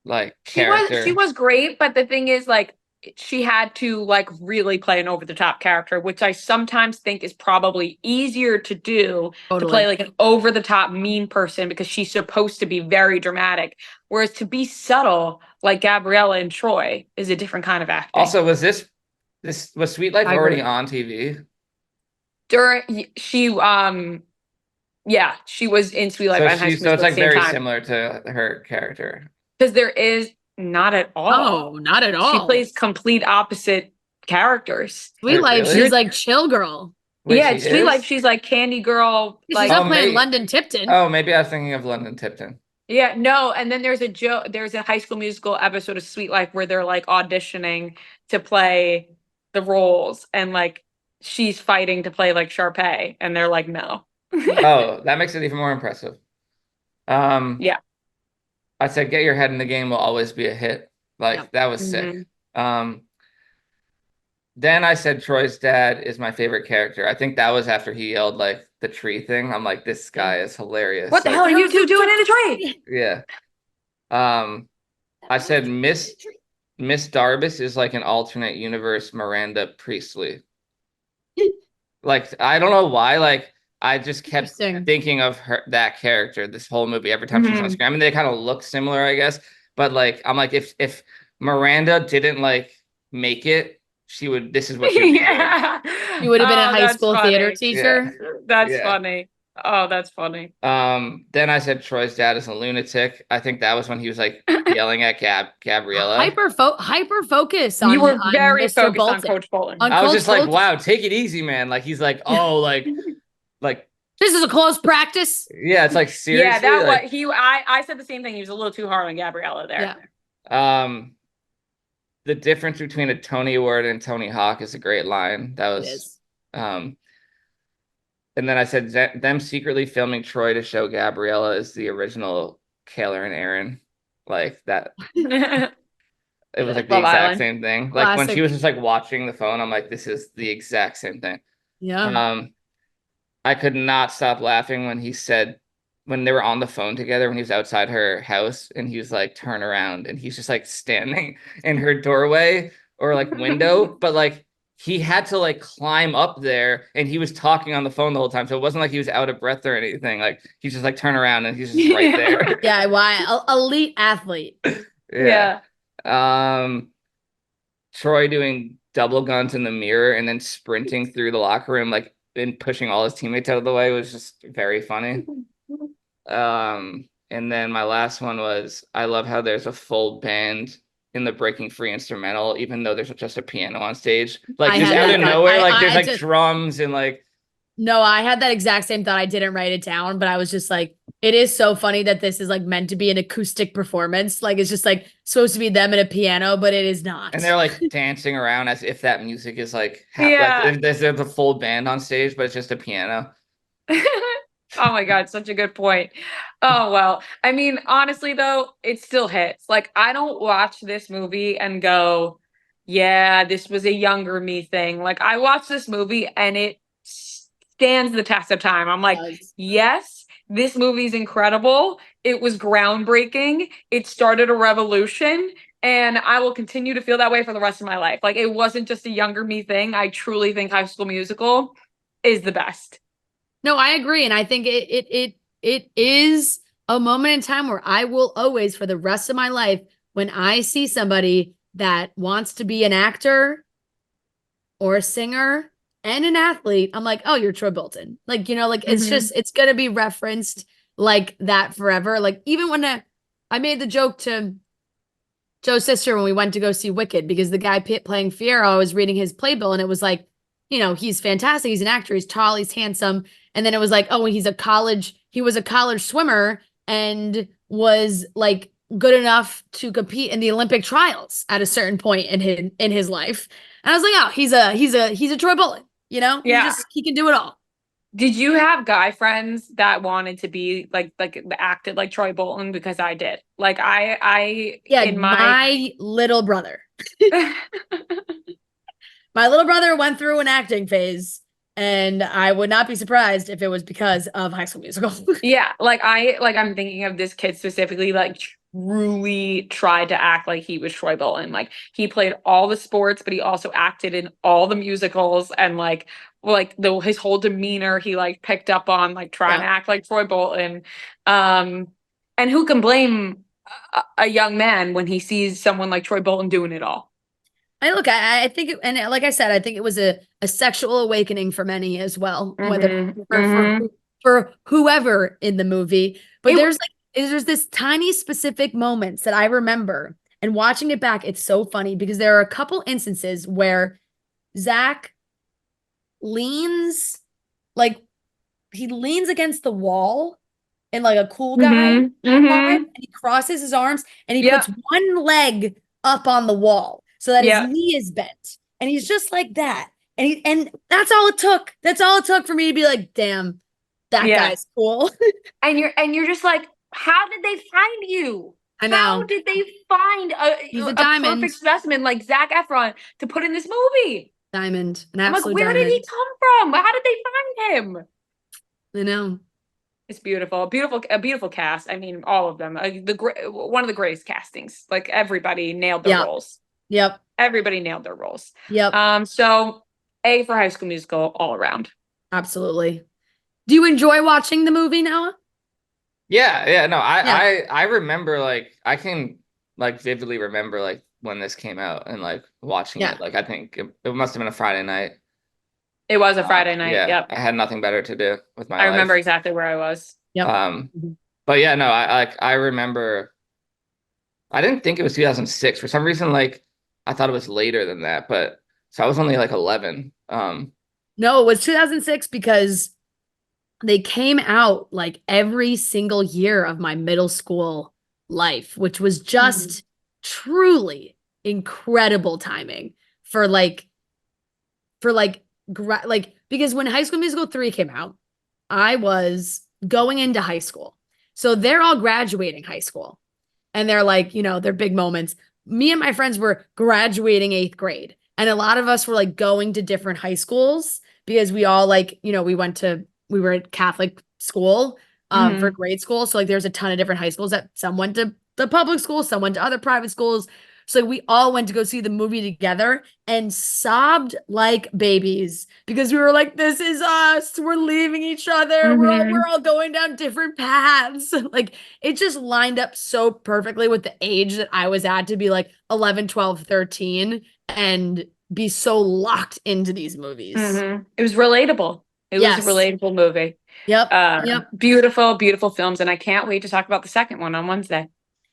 like She character. was great, but the thing is, like, she had to like really play an over the top character, which I sometimes think is probably easier to do to Totally. play like an over the top mean person because she's supposed to be very dramatic. Whereas to be subtle, like Gabriella and Troy, is a different kind of acting. Also, was Sweet Life I already agree. on TV? Yeah, she was in Sweet Life So and High School so it's Musical like at the same very time. similar to her character. Because there is not at all. Oh, not at all. She plays complete opposite characters. Sweet Wait, Life, really? she's like chill girl. Wait, Yeah, she it's Sweet is? Life. She's like Candy Girl. She's Like, not Oh, playing maybe- London Tipton. Oh, maybe I was thinking of London Tipton. yeah, no. And then there's a High School Musical episode of Sweet Life where they're like auditioning to play the roles, and like she's fighting to play like Sharpay, and they're like, no. Oh, that makes it even more impressive. Yeah. I said, get your head in the game will always be a hit. Like Yeah. that was sick. Then I said Troy's dad is my favorite character. I think that was after he yelled like the tree thing. I'm like, this guy is hilarious. What the Like, hell are you two doing in a tree? Yeah. I said Miss Darbus is like an alternate universe Miranda Priestley. Like I don't know why. Like I just kept Interesting. thinking of that character this whole movie every time she's on Mhm. screen. I mean, they kind of look similar, I guess. But like I'm like, if Miranda didn't like make it, this is what she would be doing. Yeah. You would have been a Oh, high that's school funny. theater teacher. That's Yeah. funny. Oh, that's funny. Then I said Troy's dad is a lunatic. I think that was when he was like yelling at Gabriella. Hyper focus on You were on very Mr. focused on Bolton. Coach Bolton. On I was Coach just like, Bolton. wow, take it easy, man. Like he's like, oh, like This is a close practice. yeah, it's like seriously. Yeah, that like, was I said the same thing. He was a little too hard on Gabriella there. Yeah. The difference between a Tony Award and Tony Hawk is a great line. That It was is. and then I said them secretly filming Troy to show Gabriella is the original Kaylor and Aaron. Like that. It was like the Love exact Island. same thing. Like when she Classic. was just like watching the phone, I'm like, this is the exact same thing. Yeah. I could not stop laughing when he said when they were on the phone together when he was outside her house and he was like turn around and he's just like standing in her doorway or like window, but like he had to like climb up there and he was talking on the phone the whole time. So it wasn't like he was out of breath or anything. Like he's just like turn around and he's just right there. Yeah, why? Elite athlete. Yeah. Troy doing double guns in the mirror and then sprinting through the locker room, like and pushing all his teammates out of the way was just very funny. And then my last one was I love how there's a full band in the Breaking Free instrumental, even though there's just a piano on stage. Like I just had out that of thought. nowhere, like I there's like just- drums and like No, I had that exact same thought. I didn't write it down, but I was just like, it is so funny that this is like meant to be an acoustic performance. Like it's just like supposed to be them and a piano, but it is not. and they're like dancing around as if that music is like Yeah. like there's a full band on stage, but it's just a piano. Oh my God, such a good point. Oh, well, I mean, honestly, though, it still hits. Like, I don't watch this movie and go, yeah, this was a younger me thing. Like, I watch this movie and it stands the test of time. I'm like, yes, this movie's incredible. It was groundbreaking. It started a revolution. And I will continue to feel that way for the rest of my life. Like, it wasn't just a younger me thing. I truly think High School Musical is the best. No, I agree. And I think it is a moment in time where I will always, for the rest of my life, when I see somebody that wants to be an actor or a singer and an athlete, I'm like, oh, you're Troy Bolton. Like, you know, like it's Mhm. just, it's going to be referenced like that forever. Like even when I made the joke to Joe's sister when we went to go see Wicked because the guy playing Fiyero, I was reading his playbill and it was like, you know, he's fantastic. He's an actor. He's tall. He's handsome. And then it was like, oh, he was a college swimmer and was like good enough to compete in the Olympic trials at a certain point in his life. And I was like, oh, he's a Troy Bolton, you know? Yeah. He can do it all. Did you have guy friends that wanted to be like acted like Troy Bolton? Because I did. Like Yeah, in my little brother. My little brother went through an acting phase, and I would not be surprised if it was because of High School Musical. Yeah, I'm thinking of this kid specifically, like truly tried to act like he was Troy Bolton. Like he played all the sports, but he also acted in all the musicals, and his whole demeanor he like picked up on like trying to act like Troy Bolton. And who can blame a young man when he sees someone like Troy Bolton doing it all? I think, and like I said, I think it was a sexual awakening for many as well, whether for whoever in the movie. But there's this tiny specific moments that I remember, and watching it back, it's so funny because there are a couple instances where Zach leans against the wall in like a cool guy vibe, and he crosses his arms and he puts one leg up on the wall so that his knee is bent, and he's just like that, and that's all it took. That's all it took for me to be like, damn, that guy's cool. and you're just like, how did they find you? I know. How did they find a diamond, perfect specimen like Zac Efron to put in this movie? Diamond, an I'm like, absolute where diamond. did he come from? How did they find him? I know. It's beautiful, a beautiful cast. I mean, all of them. One of the greatest castings. Like everybody nailed their roles. Yep. Everybody nailed their roles. Yep. So A for High School Musical all around. Absolutely. Do you enjoy watching the movie, Noah? Yeah. No, I remember, like, I can like vividly remember like when this came out and like watching it. Like I think it must have been a Friday night. It was a Friday night. Yeah. Yep. I had nothing better to do with my life. I remember life. exactly where I was. Yep. But yeah, no, I remember. I didn't think it was 2006 for some reason. Like I thought it was later than that, but so I was only like 11. No, it was 2006 because they came out like every single year of my middle school life, which was just truly incredible timing for because when High School Musical 3 came out, I was going into high school. So they're all graduating high school. And they're like, you know, they're big moments. Me and my friends were graduating 8th grade. And a lot of us were like going to different high schools because we all like, you know, we were at Catholic school for grade school. So like there's a ton of different high schools that some went to the public school, some went to other private schools. So we all went to go see the movie together and sobbed like babies because we were like, this is us. We're leaving each other. We're all going down different paths. Like it just lined up so perfectly with the age that I was at to be like 11, 12, 13 and be so locked into these movies. It was relatable. It was a relatable movie. Yep. Beautiful, beautiful films. And I can't wait to talk about the second one on Wednesday.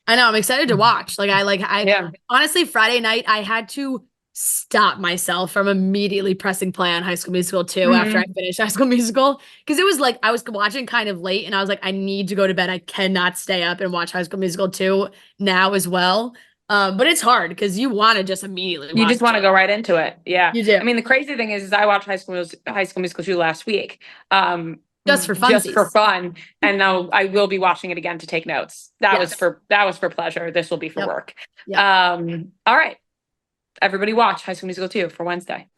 I know. I'm excited to watch. Honestly, Friday night, I had to stop myself from immediately pressing play on High School Musical 2 after I finished High School Musical. Because it was like, I was watching kind of late and I was like, I need to go to bed. I cannot stay up and watch High School Musical 2 now as well. But it's hard because you want to just immediately You just want to go right into it. Yeah. You do. I mean, the crazy thing is I watched High School Musical 2 last week. Just for fun. And now I will be watching it again to take notes. That was for pleasure. This will be for work. Yep. All right. Everybody watch High School Musical 2 for Wednesday.